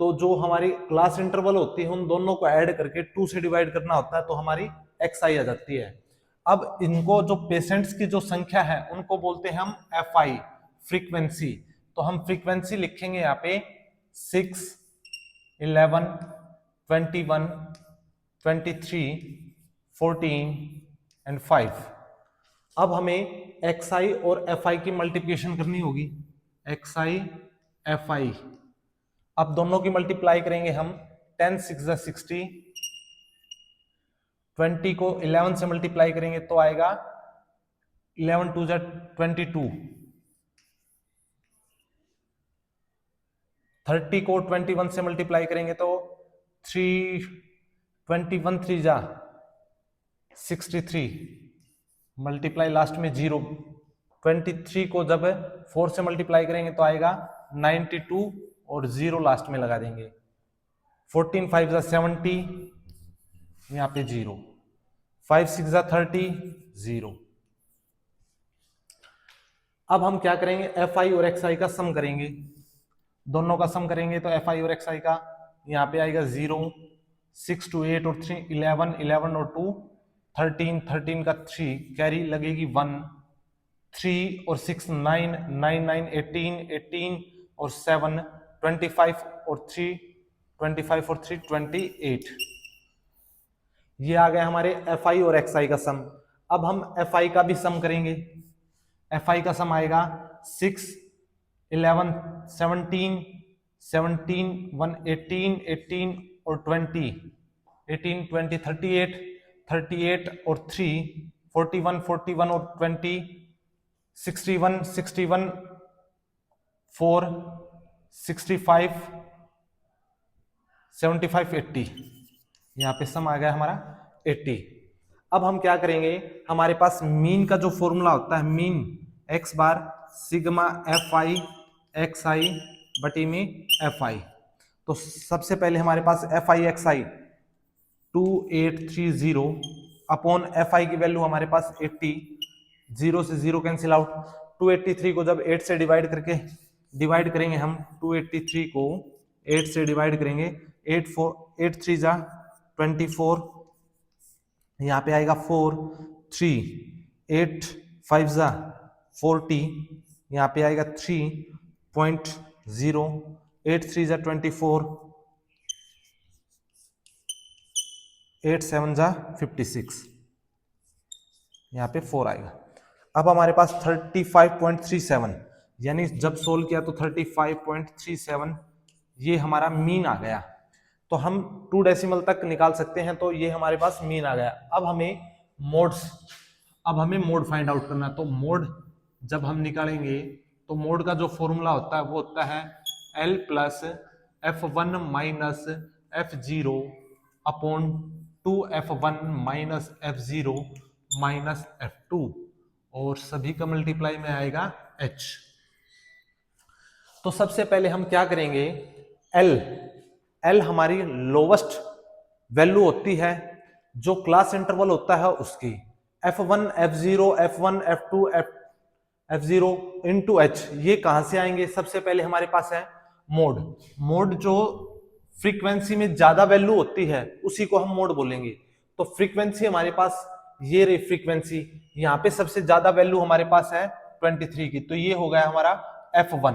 तो जो हमारी क्लास इंटरवल होती है उन दोनों को ऐड करके 2 से डिवाइड करना होता है तो हमारी XI आ जाती है। अब इनको जो पेशेंट्स की जो संख्या है उनको बोलते हैं हम FI, फ्रीक्वेंसी। तो हम फ्रीक्वेंसी लिखेंगे यहाँ पे 6, 11, 21, 23, 14 एंड 5। अब हमें XI और FI की मल्टीप्लिकेशन करनी होगी। XI, FI, अब दोनों की मल्टीप्लाई करेंगे हम। 10 6 60, 20 को 11 से मल्टीप्लाई करेंगे तो आएगा 11 2 22, 30 को 21 से मल्टीप्लाई करेंगे तो 3, 21 3 63, मल्टीप्लाई लास्ट में 0। 23 को जब 4 से मल्टीप्लाई करेंगे तो आएगा 92 और 0 लास्ट में लगा देंगे। 14 5 70, यहाँ पे 0, 5 6 30, 0। अब हम क्या करेंगे, FI और XI का सम करेंगे। दोनों का सम करेंगे तो FI और XI का यहाँ पे आएगा 0, 6 2 8 और 3 11, 11 और 2 13, 13 का 3 कैरी लगेगी 1, 3 और 6 9, 9 9 18, 18 और 7 25 और 3 25 और 3 28। ये आ गया हमारे FI और XI का सम। अब हम FI का भी सम करेंगे। FI का सम आएगा 6, 11, 17, 17 1 18, 18 और 20, 18 20 38, 38 और 3 41, 41 और 20, 61, 61 4, 65, 75 80। यहाँ पे सम आ गया हमारा 80। अब हम क्या करेंगे, हमारे पास मीन का जो फॉर्मूला होता है, मीन x बार सिग्मा FI XI बटी में FI। तो सबसे पहले हमारे पास FI XI 2830 अपॉन FI की वैल्यू हमारे पास 80, 0 से 0 कैंसिल आउट। 283 को जब 8 से डिवाइड करेंगे हम, 283 को 8 से डिवाइड करेंगे, 8 3 जा 24, यहाँ पे आएगा 4, 3, 8 5 जा 40, यहाँ पे आएगा 3.0, 8 3 जा 24, 8 7 जा 56, यहाँ पे 4 आएगा। अब हमारे पास 35.37, यानी जब सोल्व किया तो 35.37 ये हमारा मीन आ गया। तो हम 2 डेसिमल तक निकाल सकते हैं, तो ये हमारे पास मीन आ गया। अब हमें मोड फाइंड आउट करना है। तो मोड जब हम निकालेंगे तो मोड का जो फॉर्मूला होता है वो होता है L plus F1 minus F0 upon 2F1 minus F0 minus F2, और सभी का मल्टीप्लाई में आएगा H। तो सबसे पहले हम क्या करेंगे, L हमारी लोवेस्ट वैल्यू होती है जो क्लास इंटरवल होता है उसकी। F1 F0 F1 F2 F0 into H, ये कहां से आएंगे, सबसे पहले हमारे पास है मोड जो फ्रीक्वेंसी में ज्यादा वैल्यू होती है उसी को हम मोड बोलेंगे। तो फ्रीक्वेंसी हमारे पास ये रही फ्रीक्वेंसी, यहाँ पे सबसे ज्यादा वैल्यू हमारे पास है 23 की, तो ये हो गया हमारा F1।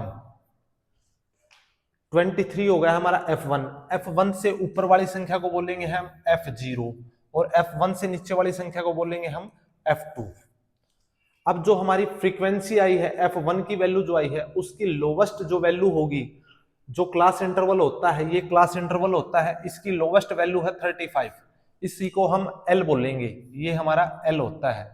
23 हो गया हमारा F1। F1 से ऊपर वाली संख्या को बोलेंगे हम F0 और F1 से नीचे वाली संख्या को बोलेंगे हम F2। अब जो हमारी फ्रीक्वेंसी आई है F1 की वैल्यू जो आई है उसकी लोवेस्ट जो वैल्यू होगी, जो क्लास इंटरवल होता है, ये क्लास इंटरवल होता है, इसकी लोवेस्ट वैल्यू है 35, इसी को हम L बोलेंगे, ये हमारा L होता है।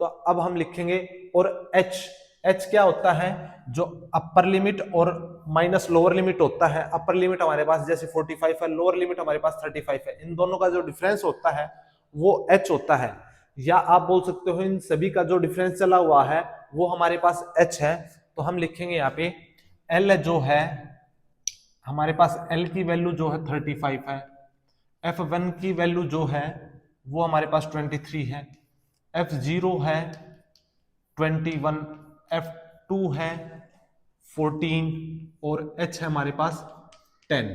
तो अब हम लिखेंगे, और H क्या होता है, जो अपर लिमिट और माइनस लोअर लिमिट होता है। अपर लिमिट हमारे पास जैसे 45 है, लोअर लिमिट हमारे पास 35 है, इन दोनों का जो डिफरेंस होता है वो H होता है, या आप बोल सकते हो इन सभी का जो डिफरेंस चला हुआ है वो हमारे पास H है। तो हम लिखेंगे यहाँ पे L जो है हमारे पास, L की वैल्यू जो है 35 है, F1 की वैल्यू जो है वो हमारे पास 23 है, F0 है 21, F2 है 14 और H है हमारे पास 10।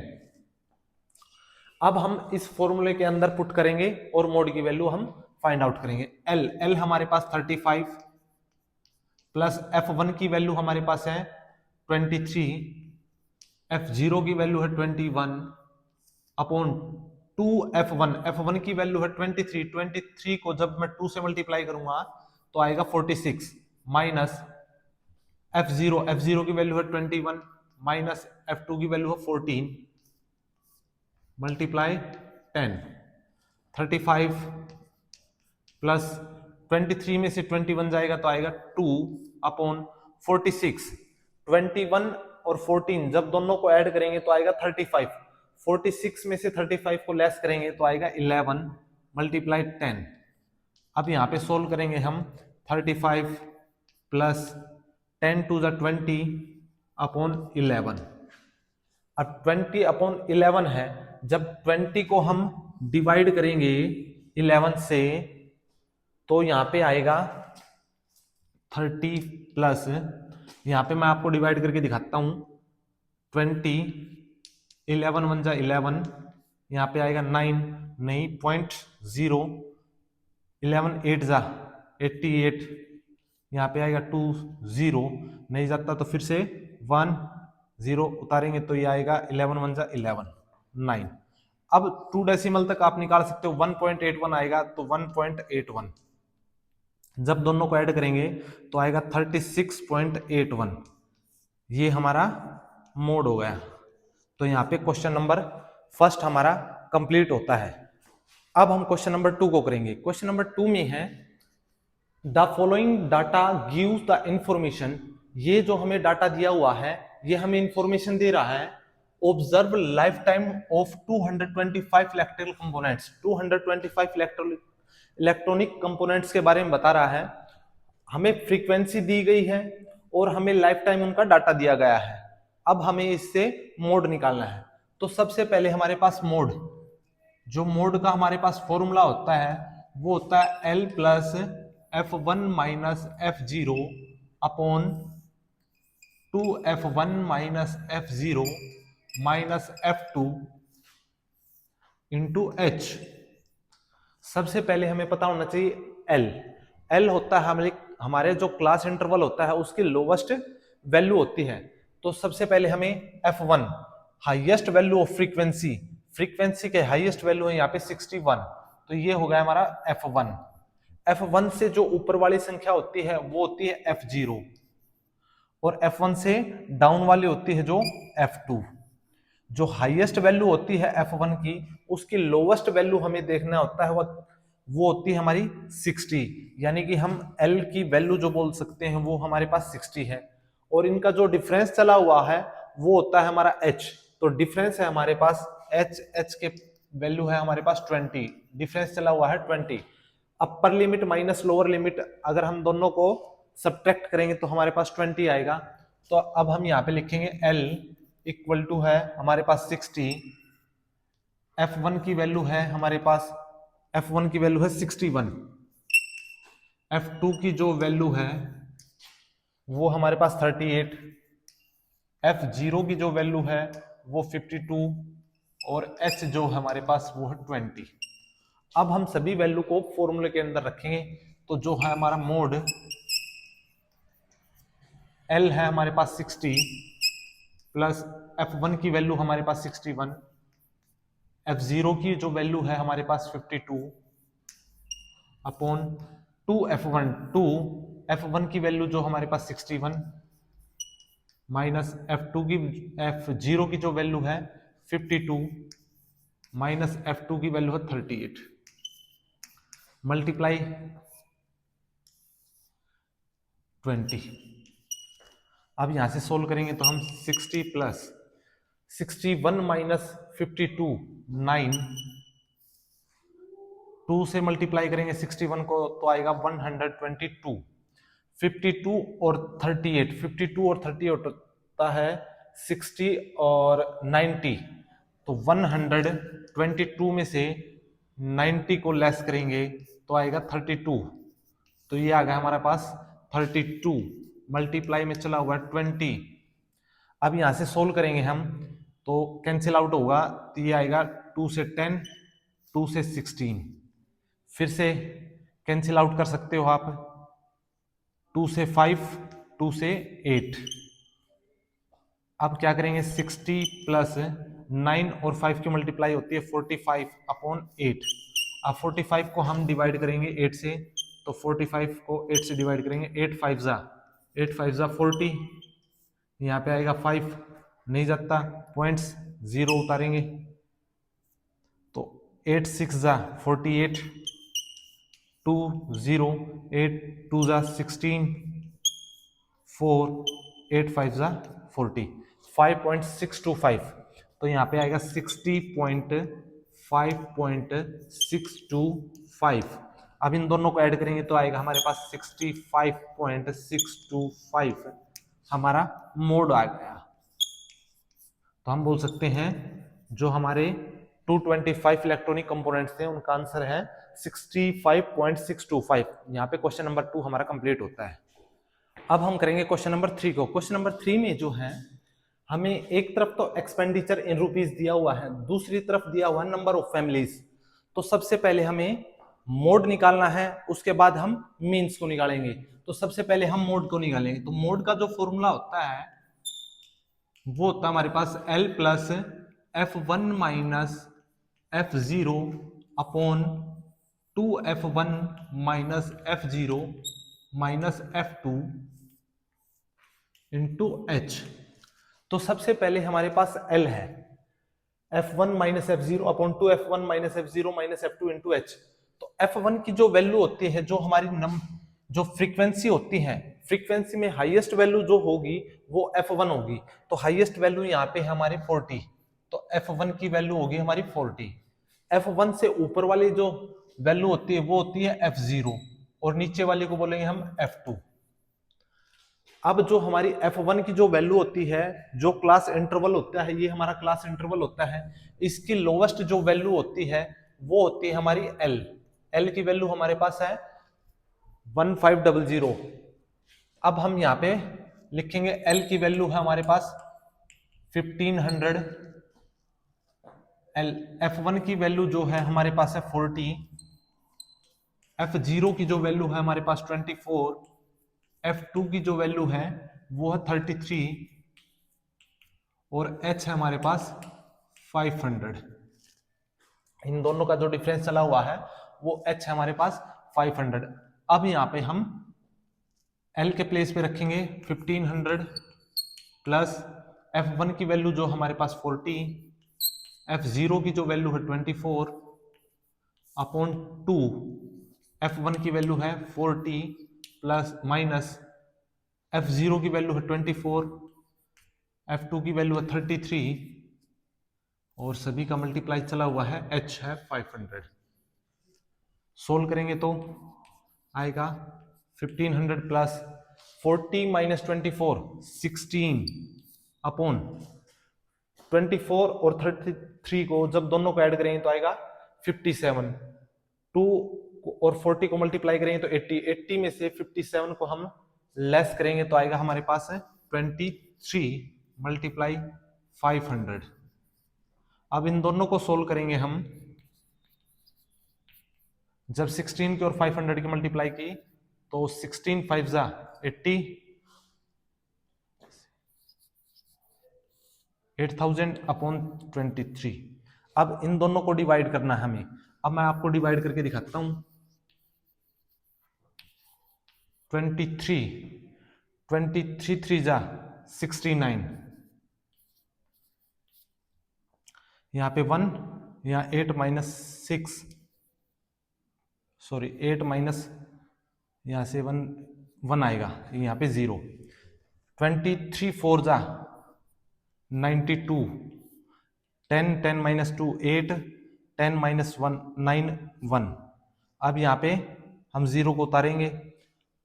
अब हम इस फॉर्मूले के अंदर पुट करेंगे और मोड की वैल्यू हम फाइंड आउट करेंगे। L हमारे पास 35 प्लस F1 की वैल्यू हमारे पास है 23, F0 की वैल्यू है 21 अपॉन 2 F1 की वैल्यू है 23 को जब मैं 2 से मल्टीप्लाई करूंगा तो आएगा 46 माइनस F0 की वैल्यू है 21 माइनस F2 की वैल्यू है 14 मल्टीप्लाई 10, 35 प्लस 23 में से 21 जाएगा तो आएगा 2 अपॉन 46, 21 और 14 जब दोनों को ऐड करेंगे तो आएगा 35, 46 में से 35 को लेस करेंगे तो आएगा 11 मल्टीप्लाई 10। अब यहाँ पे सोल्व करेंगे हम, 35 प्लस 10 टू द 20 अपॉन 11। अब 20 अपॉन 11 है, जब 20 को हम डिवाइड करेंगे 11 से तो यहाँ पे आएगा 30 प्लस, यहाँ पे मैं आपको डिवाइड करके दिखाता हूँ, 20 11 1 जा 11, यहाँ पे आएगा 9 नहीं 0.0, 11 8 जा 88, यहाँ पे आएगा 2 0 नहीं जाता तो फिर से 1 0 उतारेंगे तो ये आएगा 11 1 जा 11 9। अब 2 डेसिमल तक आप निकाल सकते हो, 1.81 आएगा तो 1.81 जब दोनों को ऐड करेंगे तो आएगा 36.81, ये हमारा मोड हो गया। तो यहाँ पे क्वेश्चन नंबर फर्स्ट हमारा कंप्लीट होता है। अब हम क्वेश्चन नंबर 2 को करेंगे। क्वेश्चन नंबर 2 में है the following data gives the information, ये जो हमें डाटा दिया हुआ है ये हमें इंफॉर्मेशन दे रहा है, observe life time of 225 electrical components, 225 electronic components के बारे में बता रहा है, हमें फ्रीक्वेंसी दी गई है और हमें लाइफ टाइम उनका डाटा दिया गया है। अब हमें इससे मोड निकालना है। तो सबसे पहले हमारे पास मोड, जो मोड का हमारे पास फॉर्मूला होता है वो होता है L plus F1 minus F0 upon 2F1 minus F0 minus F2 into H। सबसे पहले हमें पता होना चाहिए L होता है हमारे जो क्लास इंटरवल होता है उसकी लोवेस्ट वैल्यू होती है। तो सबसे पहले हमें F1 highest value of frequency, frequency के हाईएस्ट वैल्यू है यहाँ पे 61, तो ये हो गया हमारा F1। F1 से जो ऊपर वाली संख्या होती है वो होती है F0 और F1 से डाउन वाली होती है जो F2। जो हाईएस्ट वैल्यू होती है F1 की उसकी लोवेस्ट वैल्यू हमें देखना होता है वो होती है हमारी 60, यानी कि हम L की वैल्यू जो बोल सकते हैं वो हमारे पास 60 है। और इनका जो डिफरेंस चला हुआ है वो होता है हमारा H, तो डिफरेंस है हमारे पास H के वैल्यू है हमारे पास 20, डिफरेंस चला हुआ है 20। Upper limit minus lower limit अगर हम दोनों को सब्ट्रैक्ट करेंगे तो हमारे पास 20 आएगा। तो अब हम यहाँ पे लिखेंगे L इक्वल टू है हमारे पास 60, F1 की वैल्यू है हमारे पास, F1 की वैल्यू है 61, F2 की जो वैल्यू है वो हमारे पास 38, F0 की जो वैल्यू है वो 52 और H जो हमारे पास वो है 20। अब हम सभी वैल्यू को फॉर्मूले के अंदर रखेंगे। तो जो है हमारा मोड L है हमारे पास 60 प्लस F1 की वैल्यू हमारे पास 61, F0 की जो वैल्यू है हमारे पास 52 अपॉन 2F1 2 F1 की वैल्यू जो हमारे पास 61 माइनस F2 की F0 की जो वैल्यू है 52 माइनस F2 की वैल्यू है 38 मल्टीप्लाई 20। अब यहां से सोल्व करेंगे तो हम 60 प्लस 61 माइनस 52 9 2 से मल्टीप्लाई करेंगे 61 को तो आएगा 122 52 और 38 52 और 38 होता है 60 और 90 तो 122 में से 90 को लेस करेंगे तो आएगा 32 तो ये आ गया हमारे पास 32 मल्टीप्लाई में चला हुआ 20। अब यहां से सोल्व करेंगे हम तो कैंसिल आउट होगा तो ये आएगा 2 से 10 2 से 16 फिर से कैंसिल आउट कर सकते हो आप 2 से 5 2 से 8। अब क्या करेंगे 60 प्लस 9 और 5 की मल्टीप्लाई होती है 45 अपॉन 8। अब 45 को हम डिवाइड करेंगे 8 से तो 45 को 8 से डिवाइड करेंगे 8 5 जा 40 यहाँ पे आएगा 5 नहीं जाता पॉइंट्स 0 उतारेंगे तो 8 6 जा 48 2 0 8 2 जा 16 4 8 5 जा 40 5.625 तो यहाँ पे आएगा 60.5.625। अब इन दोनों को ऐड करेंगे तो आएगा हमारे पास 65.625 हमारा मोड आ गया। तो हम बोल सकते हैं जो हमारे 225 इलेक्ट्रॉनिक कंपोनेंट्स थे उनका आंसर है 65.625। यहाँ पे क्वेश्चन नंबर 2 हमारा कंप्लीट होता है। अब हम करेंगे क्वेश्चन नंबर 3 को। क्वेश्चन नंबर 3 में जो है हमें एक तरफ तो एक्सपेंडिचर इन रुपीज दिया हुआ है, दूसरी तरफ दिया हुआ है नंबर ऑफ फैमिलीज। तो सबसे पहले हमें मोड निकालना है, उसके बाद हम मीन्स को निकालेंगे। तो सबसे पहले हम मोड को निकालेंगे। तो मोड का जो फॉर्मूला होता है वो होता है हमारे पास L plus F1 minus F0 upon 2F1 minus F0 minus F2 into H। तो सबसे पहले हमारे पास L है F1 minus F0 upon 2F1 minus F0 minus F2 into H। तो F1 की जो वैल्यू होती है, जो हमारी जो फ्रीक्वेंसी होती है, फ्रीक्वेंसी में हाईएस्ट वैल्यू जो होगी वो F1 होगी। तो हाईएस्ट वैल्यू यहाँ पे है हमारी 40, तो F1 की वैल्यू होगी हमारी 40। F1 से ऊपर वाली जो वैल्यू होती है वो होती है F0 और नीचे वाली को बोलेंगे हम F2। अब जो हमारी F1 की जो वैल्यू होती है, जो क्लास इंटरवल होता है, ये हमारा क्लास इंटरवल होता है, इसकी लोवेस्ट जो वैल्यू होती है वो होती है हमारी L। L की वैल्यू हमारे पास है 1500। अब हम यहाँ पे लिखेंगे L की वैल्यू है हमारे पास 1500। F1 की वैल्यू जो है हमारे पास है 40, F0 की जो वैल्यू है हमारे पास 24, F2 की जो वैल्यू है वो है 33 और H है हमारे पास 500। इन दोनों का जो डिफरेंस चला हुआ है वो H है हमारे पास 500। अब यहाँ पे हम L के प्लेस पे रखेंगे 1500 प्लस F1 की वैल्यू जो हमारे पास 40, F0 की जो वैल्यू है 24 अपॉन 2, F1 की वैल्यू है 40 प्लस माइनस F0 की वैल्यू है 24, F2 की वैल्यू है 33 और सभी का मल्टीप्लाई चला हुआ है, H है 500। सोल्व करेंगे तो आएगा 1500 प्लस 40 माइनस 24 16 अपॉन 24 और 33 को जब दोनों को ऐड करेंगे तो आएगा 57। 2 और 40 को मल्टीप्लाई करेंगे तो 80 में से 57 को हम लेस करेंगे तो आएगा हमारे पास है 23 मल्टीप्लाई 500। अब इन दोनों को सोल्व करेंगे हम। जब 16 की और 500 की मल्टीप्लाई की तो 16 5 जा 80, 8000 अपॉन 23। अब इन दोनों को डिवाइड करना है हमें। अब मैं आपको डिवाइड करके दिखाता हूं। 23, 23 3 जा 69, यहाँ पे 1, यहाँ 8 माइनस 6, सॉरी 8 माइनस, यहाँ से 1 आएगा, यहाँ पे 0, 23 4 जा 92, 10 10 माइनस 2 8, 10 माइनस 1 9 1। अब यहाँ पे हम 0 को उतारेंगे,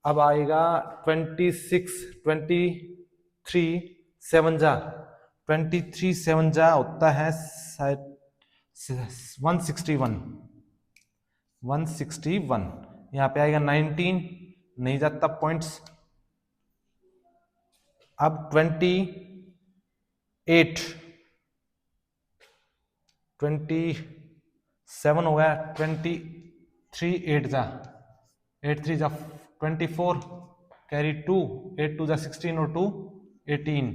अब आएगा 26 23 7 जा 23 7 जा होता है 161, 161। यहाँ पे आएगा 19, नहीं जाता पॉइंट्स। अब 28 27 हो गया, 23 8 जा 8 3 जा 24, कैरी 2, 8 2 जा 16 और 2 18,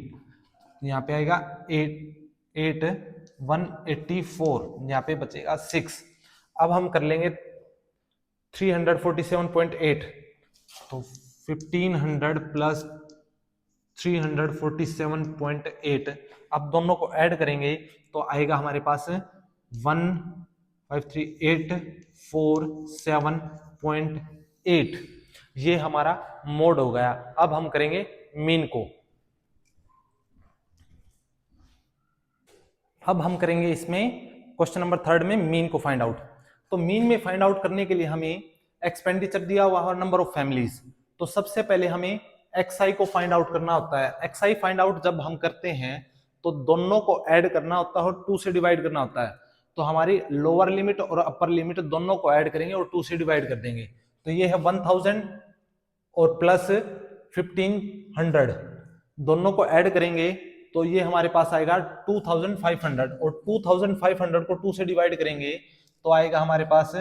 यहाँ पे आएगा 8 184, यहाँ पे बचेगा 6। अब हम कर लेंगे 347.8, तो 1500 प्लस 347.8, अब दोनों को ऐड करेंगे तो आएगा हमारे पास 153,847.8। ये हमारा मोड हो गया। अब हम करेंगे मीन को। अब हम करेंगे इसमें क्वेश्चन नंबर 3 में मीन को फाइंड आउट। तो मीन में फाइंड आउट करने के लिए हमें एक्सपेंडिचर दिया हुआ है, नंबर ऑफ फैमिलीज। तो सबसे पहले हमें एक्सआई को फाइंड आउट करना होता है। एक्सआई फाइंड आउट जब हम करते हैं तो दोनों को ऐड करना होता है और 2 से डिवाइड करना होता है। तो हमारी लोअर लिमिट और अपर लिमिट दोनों को ऐड करेंगे और 2 से डिवाइड कर देंगे। तो ये है 1000 और प्लस 1500, दोनों को ऐड करेंगे तो ये हमारे पास आएगा 2500, और 2500 को 2 से डिवाइड करेंगे तो आएगा हमारे पास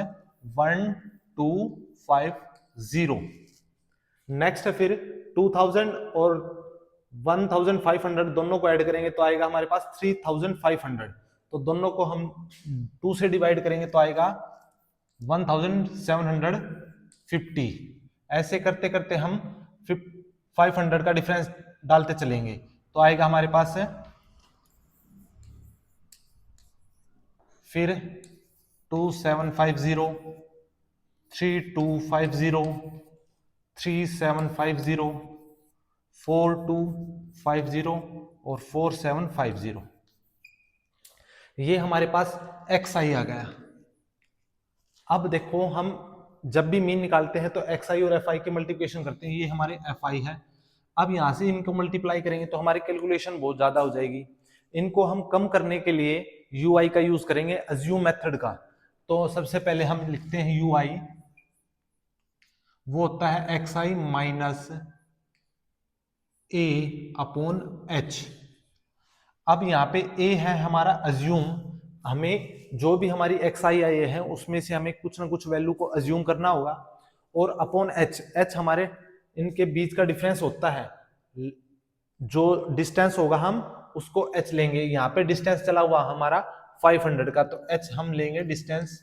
1250। नेक्स्ट फिर 2000 और 1500 दोनों को ऐड करेंगे तो आएगा हमारे पास 3500। तो दोनों को हम 2 से डिवाइड करेंगे तो आएगा 1750। ऐसे करते करते हम 500 का डिफरेंस डालते चलेंगे तो आएगा हमारे पास फिर 2750, 3250, 3750, 4250 और 4750। ये हमारे पास एक्स आई आ गया। अब देखो हम जब भी मीन निकालते हैं तो एक्स आई और एफ आई के मल्टीप्लिकेशन करते हैं। ये हमारे एफ आई है। अब यहां से इनको मल्टीप्लाई करेंगे तो हमारी कैलकुलेशन बहुत ज्यादा हो जाएगी। इनको हम कम करने के लिए यू आई का यूज करेंगे, अज्यूम मेथड का। तो सबसे पहले हम लिखते हैं यू आई, वो होता है एक्स आई माइनस ए अपॉन एच। अब यहाँ पे ए है हमारा अज्यूम, हमें जो भी हमारी एक्स आई आई है उसमें से हमें कुछ ना कुछ वैल्यू को अज्यूम करना होगा, और अपॉन एच, एच हमारे इनके बीच का डिफरेंस होता है। जो डिस्टेंस होगा हम उसको एच लेंगे। यहाँ पे डिस्टेंस चला हुआ हमारा 500 का, तो एच हम लेंगे डिस्टेंस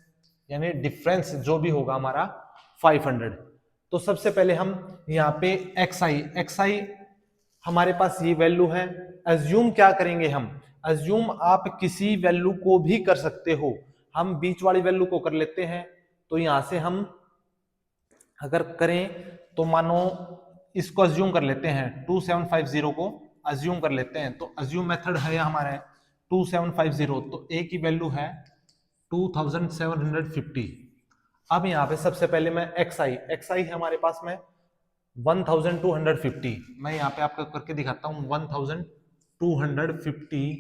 यानी डिफरेंस जो भी होगा हमारा 500। तो सबसे पहले हम यहाँ पे एक्स आई हमारे पास ये वैल्यू है। अज्यूम क्या करेंगे हम, अज्यूम आप किसी वैल्यू को भी कर सकते हो, हम बीच वाली वैल्यू को कर लेते हैं। तो यहां से हम अगर करें तो मानो इसको अज्यूम कर लेते हैं, 2750 को अज्यूम कर लेते हैं। तो अज्यूम मेथड है हमारे 2750, तो ए की वैल्यू है 2750। अब यहाँ पे सबसे पहले मैं एक्स आई है हमारे पास में 1250। मैं यहाँ पे आपको करके दिखाता हूँ। 1250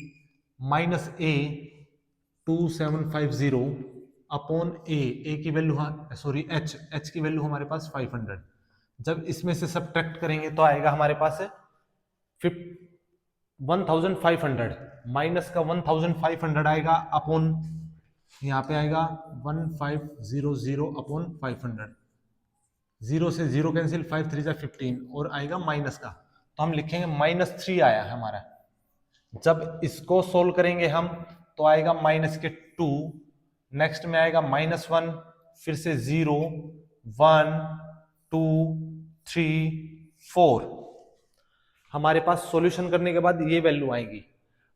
माइनस ए 2750 अपॉन ए की वैल्यू, सॉरी एच की वैल्यू हमारे पास 500। जब इसमें से सब्ट्रैक्ट करेंगे तो आएगा हमारे पास 1500 माइनस का 1500 आएगा अपॉन, यहाँ पे आएगा 1500 अपॉन 500। 0 से 0 कैंसिल, 5 3 15 और आएगा माइनस का, तो हम लिखेंगे -3 आया है हमारा। जब इसको सोल्व करेंगे हम तो आएगा माइनस के 2, नेक्स्ट में आएगा -1, फिर से 0 1 2 3 4 हमारे पास सॉल्यूशन करने के बाद ये वैल्यू आएगी।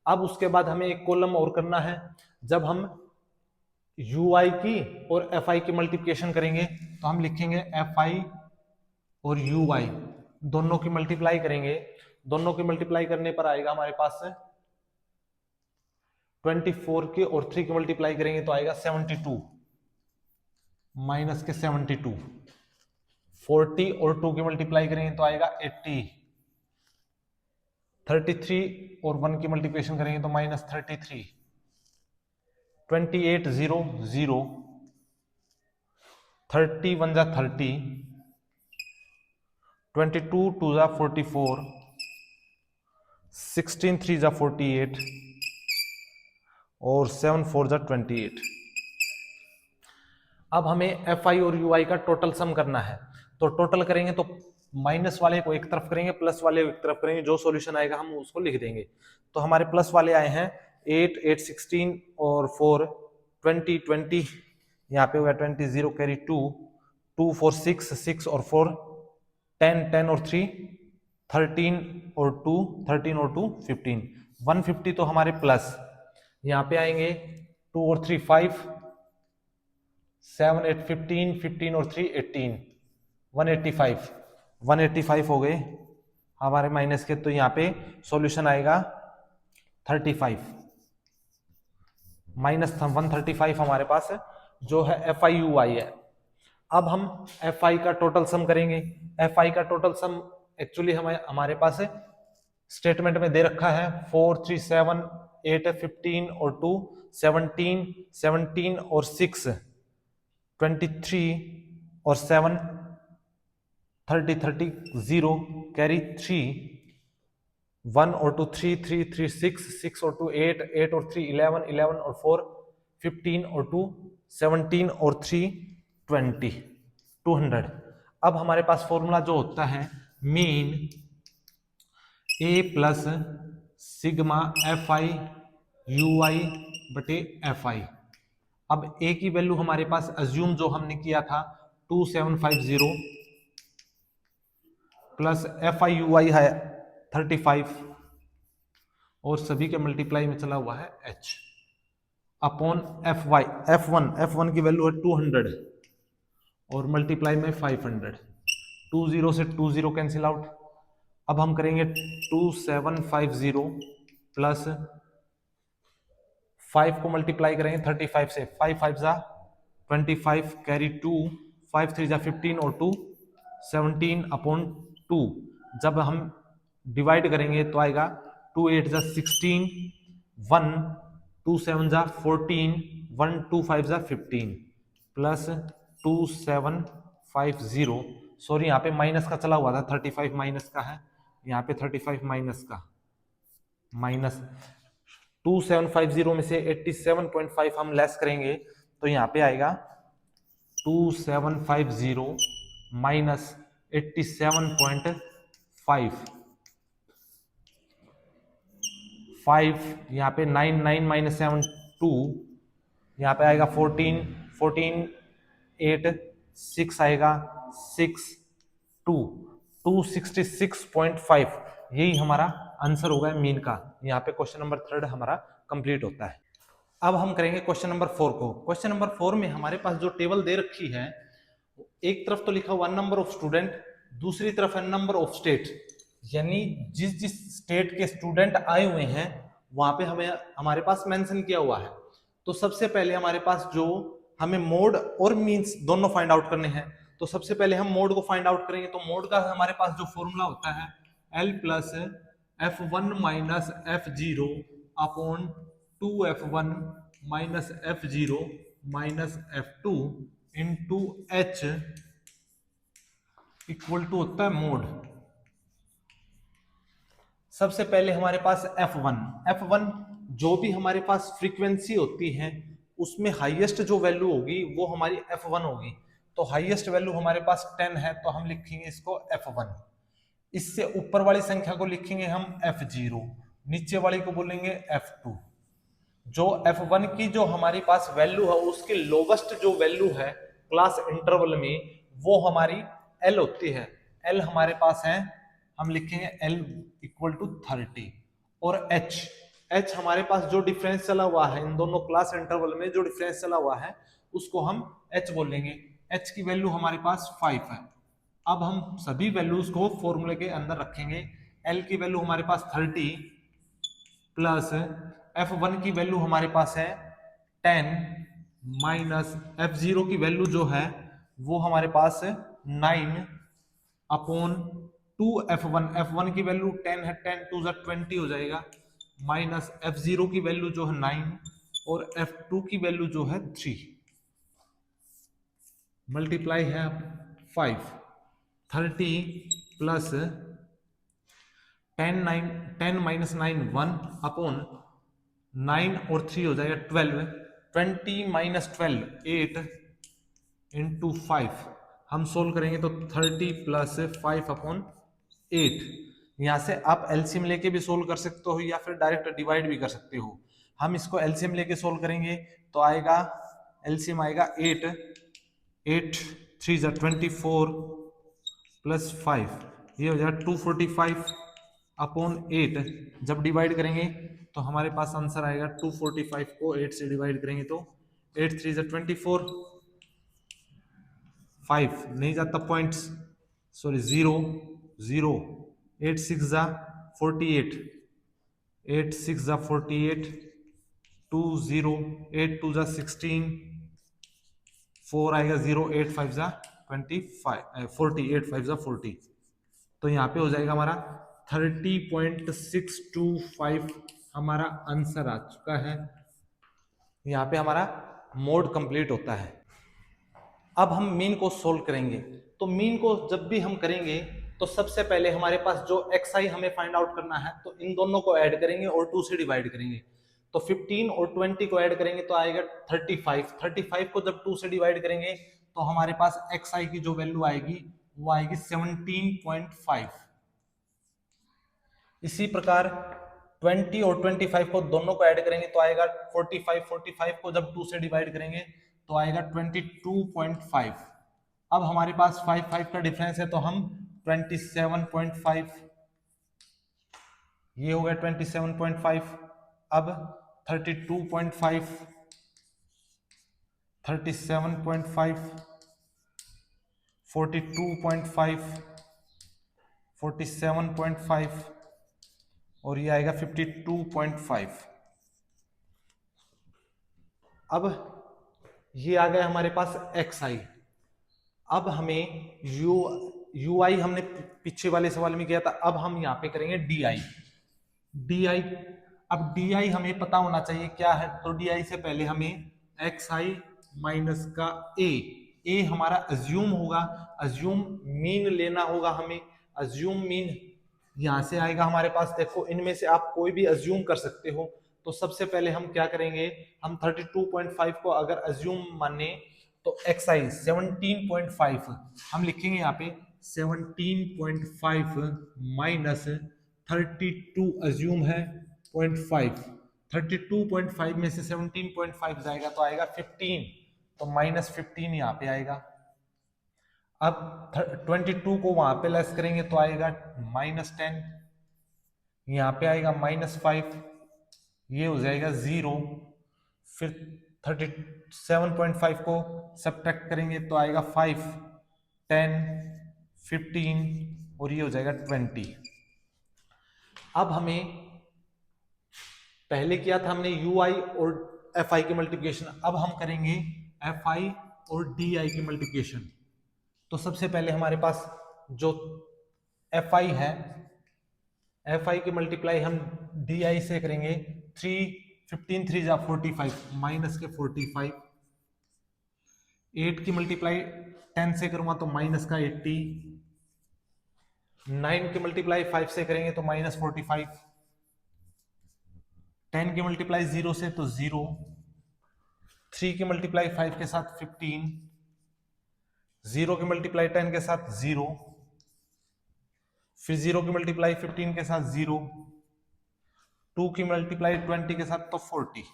अब उसके बाद हमें एक कॉलम और करना है। जब हम ui की और fi की मल्टीप्लिकेशन करेंगे तो हम लिखेंगे fi और ui दोनों की मल्टीप्लाई करेंगे। दोनों की मल्टीप्लाई करने पर आएगा हमारे पास 24 की और 3 की मल्टीप्लाई करेंगे तो आएगा 72 माइनस के 72। 40 और 2 की मल्टीप्लाई करेंगे तो आएगा 80। 33 और 1 की मल्टीप्लिकेशन करेंगे तो माइनस 33। 28 0 0। 30 1 जा 30। 22 2 जा 44। 16 3 जा 48 और 7 4 जा 28। अब हमें एफ आई और यू आई का टोटल सम करना है। तो टोटल करेंगे तो माइनस वाले को एक तरफ करेंगे, प्लस वाले को एक तरफ करेंगे, जो सॉल्यूशन आएगा हम उसको लिख देंगे। तो हमारे प्लस वाले आए हैं 8 8 16 और 4 20 20। यहाँ पे हो गया 20 0 कैरी 2 2 4 6 6 और 4 10 10 और 3 13 और 2 13 और 2 15। 150 तो हमारे प्लस। यहाँ पे आएंगे 2 और 3 5 7 8 15 15 और 3 18 185 185 हो गए हमारे माइनस के। तो यहाँ पे सॉल्यूशन आएगा 35 माइनस 135 हमारे पास है, जो है एफ आई यू आई है। अब हम एफ आई का टोटल सम करेंगे। एफ आई का टोटल सम एक्चुअली हमारे पास है स्टेटमेंट में दे रखा है 4 3 7 8 15 और 2 17 17 और 6 23 और 7 30 30 0 कैरी 3 1 और 2 3 3 3 6 6 और 2 8 8 और 3 11 11 और 4 15 और 2 17 और 3 20 200। अब हमारे पास फॉर्मूला जो होता है mean A plus sigma F I U I बटे एफ आई। अब ए की वैल्यू हमारे पास अज्यूम जो हमने किया था 2750 प्लस एफ आई यू आई है 35 और सभी के मल्टीप्लाई में चला हुआ है h upon F Y F one की वैल्यू है 200 और मल्टीप्लाई में 500। 20 से 20 कैंसिल आउट। अब हम करेंगे 2750 प्लस 5 को मल्टीप्लाई करेंगे 35 से 5 5 जा 25 कैरी 2 5 3 जा 15 और 2 17 अपॉन 2। जब हम डिवाइड करेंगे तो आएगा 2 8 जा 16 1 2 7 जा 14 1 2 5 जा 15 प्लस 2750। सॉरी यहाँ पे माइनस का चला हुआ था 35 माइनस का है, यहाँ पे 35 माइनस का माइनस 2750 में से 87.5 हम लेस करेंगे तो यहाँ पे आएगा 2750 माइनस 87.5 यहाँ पे 9 9 माइनस 7 2 यहाँ पे आएगा 14 14 8 6 आएगा 6 2 266.5। यही हमारा आंसर होगा मीन का। यहाँ पे क्वेश्चन नंबर 3 हमारा कंप्लीट होता है। अब हम करेंगे क्वेश्चन नंबर 4 को। क्वेश्चन नंबर 4 में हमारे पास जो टेबल दे रखी है, एक तरफ तो लिखा हुआ नंबर ऑफ स्टूडेंट, दूसरी तरफ है नंबर ऑफ स्टेट, यानी जिस जिस स्टेट के स्टूडेंट आए हुए हैं वहां पे हमें हमारे पास मेंशन किया हुआ है। तो सबसे पहले हमारे पास जो हमें मोड और मीन्स दोनों फाइंड आउट करने हैं। तो सबसे पहले हम मोड को फाइंड आउट करेंगे। तो मोड का हमारे पास जो फॉर्मूला होता है L plus F1 minus F0 upon 2F1 minus F0 minus F2 into H equal to होता है मोड। सबसे पहले हमारे पास F1 जो भी हमारे पास फ्रीक्वेंसी होती है उसमें हाईएस्ट जो वैल्यू होगी वो हमारी F1 होगी। तो हाईएस्ट वैल्यू हमारे पास 10 है तो हम लिखेंगे इसको F1। इससे ऊपर वाली संख्या को लिखेंगे हम F0, नीचे वाली को बोलेंगे F2। जो F1 की जो हमारे पास वैल्यू है उसकी लोवेस्ट जो वैल्यू है क्लास इंटरवल में वो हमारी L होती है। एल हमारे पास है, हम लिखेंगे एल इक्वल टू 30 और एच हमारे पास जो डिफरेंस चला हुआ है इन दोनों क्लास इंटरवल में, जो डिफरेंस चला हुआ है उसको हम एच बोलेंगे। एच की वैल्यू हमारे पास 5 है। अब हम सभी वैल्यूज को फॉर्मूले के अंदर रखेंगे। एल की वैल्यू हमारे पास 30 प्लस F1 की वैल्यू हमारे पास है 10 माइनस F0 की वैल्यू जो है वो हमारे पास 9 अपॉन 2 F1 की वैल्यू 10 है, 10 2 20 हो जाएगा, माइनस F0 की वैल्यू जो है 9 और F2 की वैल्यू जो है 3, मल्टीप्लाई है 5, 30 प्लस 10 माइनस 9 1 अपॉन 9 और 3 हो जाएगा 12, 20 माइनस 12 8 इंटू 5, हम सोल्व करेंगे तो 30 प्लस 5 अपॉन 8। यहां से आप एलसीएम लेके भी सोल्व कर सकते हो या फिर डायरेक्ट डिवाइड भी कर सकते हो। हम इसको एलसीएम लेके सोल्व करेंगे तो आएगा, एलसीएम आएगा 8 3 जा 24 प्लस 5, ये हो जाएगा 245 अपॉन 8। जब डिवाइड करेंगे तो हमारे पास आंसर आएगा 245 को 8 से डिवाइड करेंगे तो 8 3 जा 24, 5 नहीं जाता पॉइंट्स, सॉरी 0 0, 8 6 जा 48, 8 6 जा 48, 2 0, 8 2 जा 16, 4 आएगा 0, 8 5 जा 25 40, 8 5 जा 40। तो यहाँ पे हो जाएगा हमारा 30.625 हमारा आंसर आ चुका है। यहाँ पे हमारा मोड कंप्लीट होता है। अब हम मीन को सोल्व करेंगे। तो मीन को जब भी हम करेंगे तो सबसे पहले हमारे पास जो xi हमें फाइंड आउट करना है तो इन दोनों को ऐड करेंगे और 2 से डिवाइड करेंगे। तो 15 और 20 को ऐड करेंगे तो आएगा 35, 35 को जब 2 से डिवाइड करेंगे तो हमारे पास xi की जो वैल्यू आएगी वो आएगी 17.5। इसी प्रकार 20 और 25 को दोनों को ऐड करेंगे तो आएगा 45, 45 को जब 2 से डिवाइड करेंगे तो आएगा 22.5। अब हमारे पास 5 5 का डिफरेंस है तो हम 27.5, ये हो गया 27.5। अब 32.5, 37.5, 42.5, 47.5 और ये आएगा 52.5। अब ये आ गया हमारे पास xi। अब हमें ui हमने पीछे वाले सवाल में किया था, अब हम यहाँ पे करेंगे di। अब di हमें पता होना चाहिए क्या है, तो di से पहले हमें xi माइनस का a हमारा अज्यूम होगा, अज्यूम मीन लेना होगा हमें। अज्यूम मीन यहां से आएगा हमारे पास, देखो इनमें से आप कोई भी अज्यूम कर सकते हो। तो सबसे पहले हम क्या करेंगे, हम 32.5 को अगर अज्यूम माने तो xi 17.5 हम लिखेंगे यहाँ पे 17.5 माइनस 32 अज्यूम है 0.5, 32.5 में से 17.5 जाएगा तो आएगा 15, तो माइनस 15 यहाँ पे आएगा। अब 22 को वहां पे लेस करेंगे तो आएगा -10, यहाँ पे आएगा -5, ये हो जाएगा 0। फिर 37.5 को सब्ट्रैक्ट करेंगे तो आएगा 5, 10, 15 और ये हो जाएगा 20। अब हमें पहले किया था हमने ui और fi की मल्टीप्लिकेशन, अब हम करेंगे fi और di की मल्टीप्लिकेशन। तो सबसे पहले हमारे पास जो fi है, fi की मल्टीप्लाई हम di से करेंगे 3 15 3 जा 45 माइनस के 45, 8 की मल्टीप्लाई 10 से करूंगा तो माइनस का 80, 9 की मल्टीप्लाई 5 से करेंगे तो -45, 10 की मल्टीप्लाई 0 से तो 0, 3 की मल्टीप्लाई 5 के साथ 15, 0 की मल्टीप्लाई 10 के साथ 0, फिर 0 की मल्टीप्लाई 15 के साथ 0, 2 की मल्टीप्लाई 20 के साथ तो 40।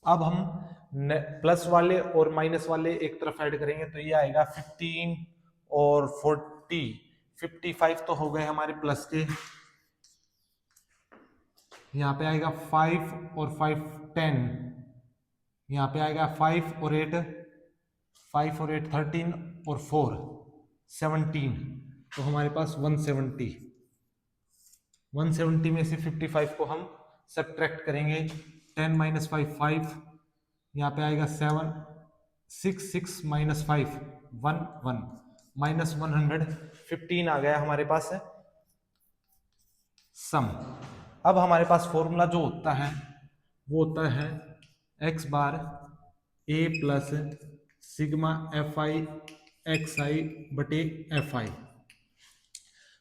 अब हम प्लस वाले और माइनस वाले एक तरफ ऐड करेंगे तो ये आएगा 15 और 40, 55 तो हो गए हमारे प्लस के, यहाँ पे आएगा 5 और 5 10, यहाँ पे आएगा 5 और 8 13 और 4 17, तो हमारे पास 170 में से 55 को हम सब्ट्रैक्ट करेंगे। 10 माइनस 5 5, यहाँ पे आएगा 7 6 6 माइनस 5 1 1 माइनस 115 आ गया हमारे पास है सम। अब हमारे पास फॉर्मूला जो होता है वो होता है x bar a plus sigma F I X I बटे एफ आई।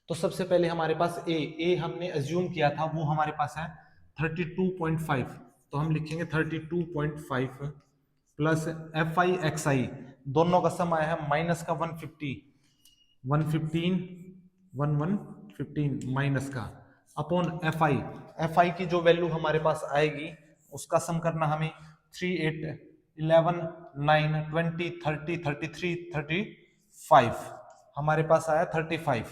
तो सबसे पहले हमारे पास a हमने अज्यूम किया था वो हमारे पास है 32.5, तो हम लिखेंगे 32.5 प्लस एफ आई एक्स आई, दोनों का सम आया है माइनस का 115 माइनस का अपॉन एफ आई की जो वैल्यू हमारे पास आएगी उसका सम करना हमें 3 8 11 9 20 30 33 35, हमारे पास आया 35।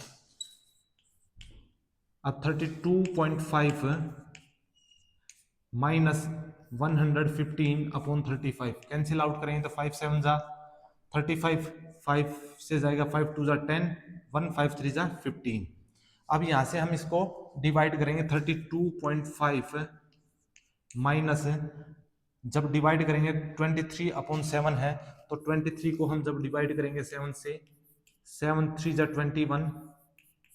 अब 32.5 माइनस 115 अपॉन 35 कैंसिल आउट करेंगे तो 5 7 जा 35, 5 से जाएगा 5 2 जा 10, 1 5 3 जा 15। अब यहां से हम इसको डिवाइड करेंगे 32.5 माइनस, जब डिवाइड करेंगे 23 अपॉन 7 है, तो 23 को हम जब डिवाइड करेंगे 7 से, 7 3 जा 21,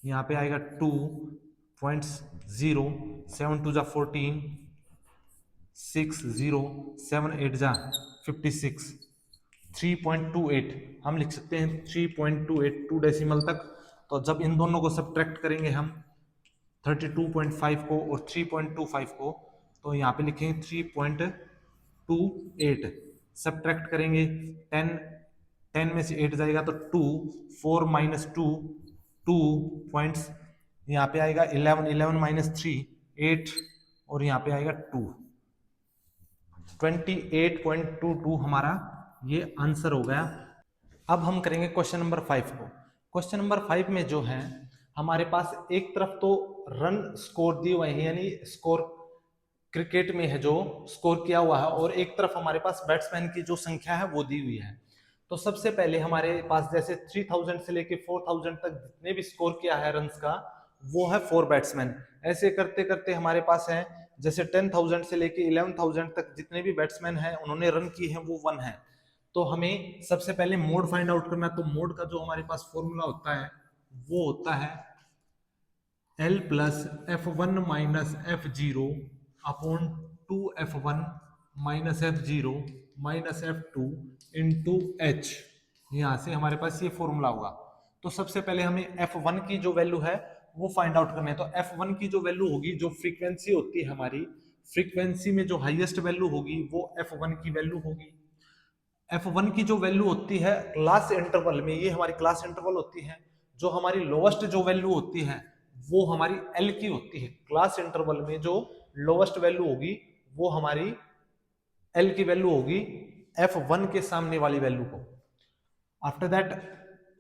यहाँ पे आएगा 2.0, 7 2 जा 14, 6 0 7 8 जा 56, 3.28 हम लिख सकते हैं 3.28 2 डेसिमल तक। तो जब इन दोनों को सब्ट्रैक्ट करेंगे हम 32.5 को और 3.25 को, तो यहाँ पे लिखेंगे 3.28, सब्ट्रैक्ट करेंगे 10 में से 8 जाएगा तो 2, 4 माइनस 2 2 पॉइंट्स, यहाँ पे आएगा 11 11 माइनस 3 8 और यहाँ पे आएगा 2, 28.22 हमारा ये आंसर हो गया। अब हम करेंगे क्वेश्चन नंबर 5 को। क्वेश्चन नंबर 5 में जो है हमारे पास एक तरफ तो रन स्कोर दिए हुए हैं, यानी स्कोर क्रिकेट में है जो स्कोर किया हुआ है, और एक तरफ हमारे पास बैट्समैन की जो संख्या है वो दी हुई है। तो सबसे पहले हमारे पास जैसे 3000 से लेके 4000 तक जितने भी स्कोर किया है रन्स का वो है 4 बैट्समैन। ऐसे करते करते हमारे पास है जैसे 10,000 से लेके 11,000 तक जितने भी बैट्समैन हैं उन्होंने रन की है वो 1 है। तो हमें सबसे पहले मोड फाइंड आउट करना है। तो मोड का जो हमारे पास फॉर्मूला होता है वो होता है L plus F1 minus F0 upon 2F1 minus F0 minus F2 into H। यहाँ से हमारे पास ये फॉर्मूला होगा। तो सबसे पहले हमें F1 की जो वैल्यू है वो फाइंड आउट करना है। तो F1 की जो वैल्यू होगी, जो फ्रीक्वेंसी होती है हमारी, फ्रीक्वेंसी में जो हाईएस्ट वैल्यू होगी वो F1 की वैल्यू होगी। F1 की जो वैल्यू होती है क्लास इंटरवल में, ये हमारी क्लास इंटरवल होती है। जो हमारी लोवेस्ट जो वैल्यू होती है वो हमारी L की होती है। क्लास इंटरवल में जो लोवेस्ट वैल्यू होगी वो हमारी L की वैल्यू होगी F1 के सामने वाली वैल्यू को। आफ्टर दैट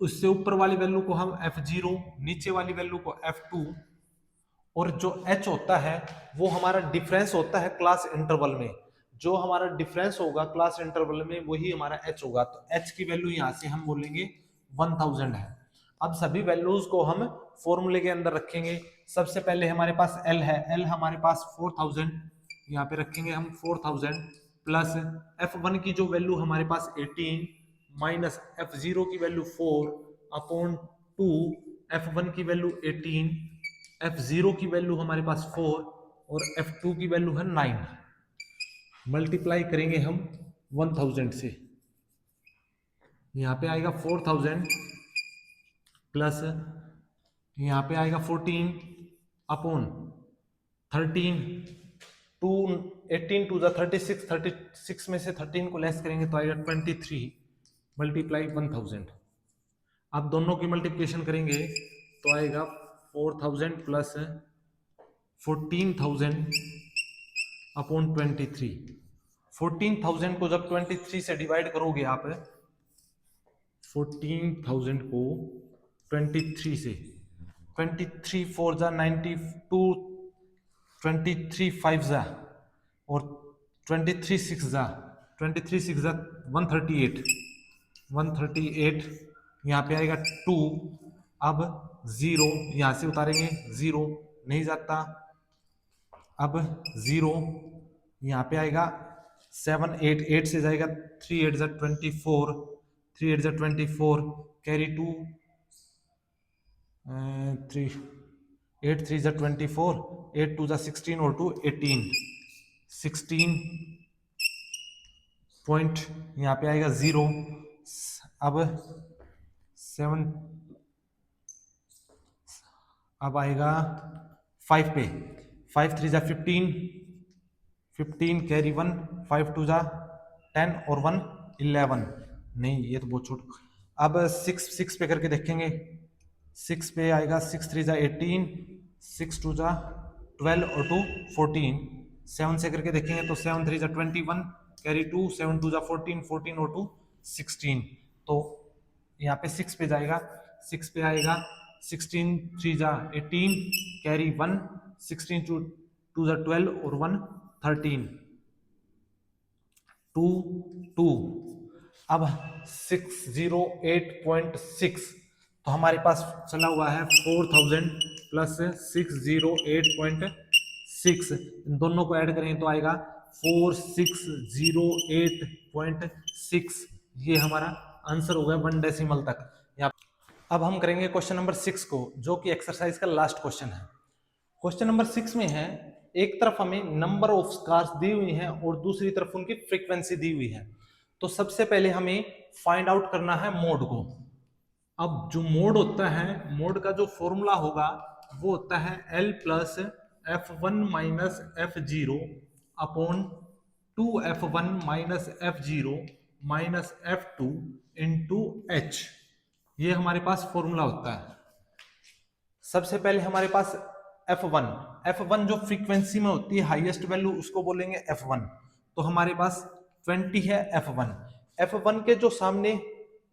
उससे ऊपर वाली वैल्यू को हम F0, नीचे वाली वैल्यू को F2, और जो H होता है वो हमारा डिफरेंस होता है क्लास इंटरवल में। जो हमारा डिफरेंस होगा क्लास इंटरवल में वही हमारा H होगा। तो H की वैल्यू यहाँ से हम बोलेंगे 1000 है। अब सभी वैल्यूज को हम फॉर्मूले के अंदर रखेंगे। सबसे पहले हमारे पास L है, L हमारे पास 4000, यहाँ पे रखेंगे हम 4000 प्लस F1 की जो वैल्यू हमारे पास 18 माइनस F0 की वैल्यू 4 अपॉन 2, F1 की वैल्यू 18, F0 की वैल्यू हमारे पास 4 और F2 की वैल्यू है 9। मल्टीप्लाई करेंगे हम 1000 से, यहाँ पे आएगा 4000 प्लस यहाँ पे आएगा 14 अपॉन 13, 2 18 टू 36, 36 में से 13 को लेस करेंगे तो आएगा 23 मल्टीप्लाई 1000। अब दोनों की मल्टीप्लिकेशन करेंगे तो आएगा 4000 प्लस 14,000 अपॉन 23। 14,000 को जब 23 से डिवाइड करोगे आप, 14,000 को 23 से, 23 4 जा 92, 23 5 जा और 23 6 जा, 23 6 जा 138, 138 यहाँ पे आएगा 2। अब 0 यहाँ से उतारेंगे, 0 नहीं जाता। अब 0 यहाँ पे आएगा 7 8, 8 से जाएगा 3 8 जा 24, 3 8 जा 24, कैरी 2, 3 8 3 जा 24, 8 2 जा 16 और 2 18, 16 पॉइंट यहाँ पे आएगा 0। अब 7, अब आएगा 5 पे, 5 3 जा 15, 15 कैरी 1, 5 2 जा 10 और 1 11, नहीं ये तो बहुत छोटा। अब 6 पे करके देखेंगे, 6 पे आएगा 6 3 जा 18, 6 2 जा 12 और 2 14। 7 से करके देखेंगे तो 7 3 जा 21, कैरी 2, 7 2 जा 14, 14 और 2 16। तो यहाँ पे 6 पे जाएगा, 6 पे आएगा 16 3 जा 18, कैरी 1, 16 2 जा 12 और 1 13, 2 2। अब 608.6 तो हमारे पास चला हुआ है 4000 प्लस 608.6, इन दोनों को ऐड करेंगे तो आएगा 4608.6। ये हमारा आंसर हो गया 1 डेसिमल तक। अब हम करेंगे क्वेश्चन नंबर 6 को, जो कि एक्सरसाइज का लास्ट क्वेश्चन है। क्वेश्चन नंबर 6 में है, एक तरफ हमें नंबर ऑफ कार्स दी हुई है और दूसरी तरफ उनकी फ्रीक्वेंसी दी हुई है। तो सबसे पहले हमें फाइंड आउट करना है मोड को। अब जो मोड होता है, मोड का जो फॉर्मूला होगा वो होता है L plus F1 minus F0 upon 2F1 minus F0 minus F2 into H। ये हमारे पास फॉर्मूला होता है। सबसे पहले हमारे पास F1 जो फ्रीक्वेंसी में होती है हाईएस्ट वैल्यू, उसको बोलेंगे F1। तो हमारे पास 20 है F1 के जो सामने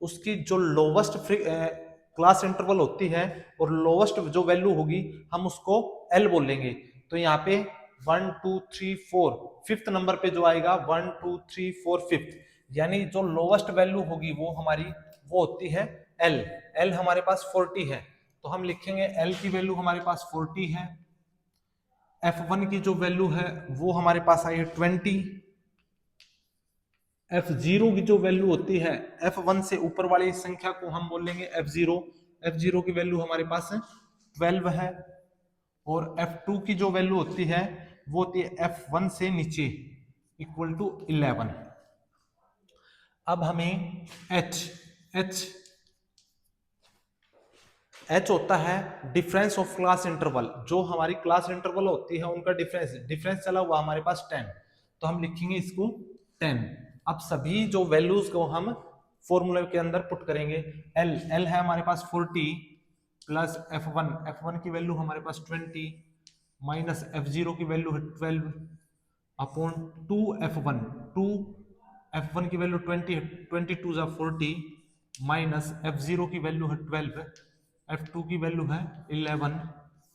उसकी जो लोवेस्ट क्लास इंटरवल होती है और लोवेस्ट जो वैल्यू होगी हम उसको L बोलेंगे। तो यहाँ पे 1 2 3 4 फिफ्थ नंबर पे जो आएगा 1 2 3 4 फिफ्थ, यानी जो लोवेस्ट वैल्यू होगी वो हमारी वो होती है L हमारे पास 40 है। तो हम लिखेंगे L की वैल्यू हमारे पास 40 है। F1 की जो वैल्यू है वो हमारे पास आई है 20। F0 की जो वैल्यू होती है, F1 से ऊपर वाली संख्या को हम बोलेंगे F0 की वैल्यू हमारे पास 12 है। और F2 की जो वैल्यू होती है वो होती है F1 से नीचे इक्वल टू 11। अब हमें H होता है डिफरेंस ऑफ क्लास इंटरवल। जो हमारी क्लास इंटरवल होती है उनका डिफरेंस चला हुआ हमारे पास 10, तो हम लिखेंगे इसको 10। अब सभी जो वैल्यूज को हम फॉर्मूले के अंदर पुट करेंगे। L है हमारे पास 40 प्लस F1 की वैल्यू हमारे पास 20 माइनस F0 की वैल्यू है 12 अपॉन 2F1 की वैल्यू 22 जा 40 माइनस F0 की वैल्यू है 12, F2 की वैल्यू है 11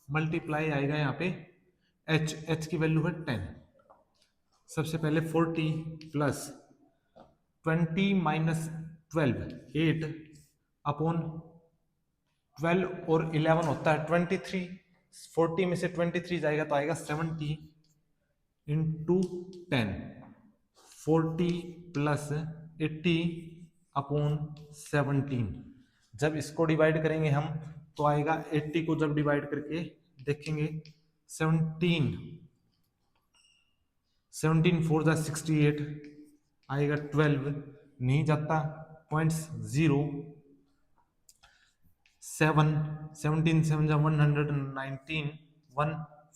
मल्टीप्लाई आएगा यहाँ पे H की वैल्यू है 10। सबसे पहले 40 प्लस 20 माइनस 12 8 अपॉन 12 और 11 होता है 23। 40 में से 23 जाएगा तो आएगा 70 इंटू 10। 40 plus 80 upon 17। जब इसको डिवाइड करेंगे हम तो आएगा 80 को जब डिवाइड करके देखेंगे 17 4 जा 68 आएगा 12 नहीं जाता 0.0 17 7 जा 119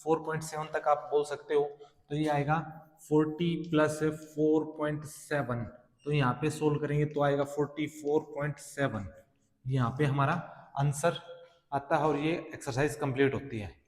4.7 तक आप बोल सकते हो। तो ये आएगा 40 प्लस 4.7, तो यहाँ पे सोल्व करेंगे तो आएगा 44.7। यहाँ पे हमारा आंसर आता है और ये एक्सरसाइज कंप्लीट होती है।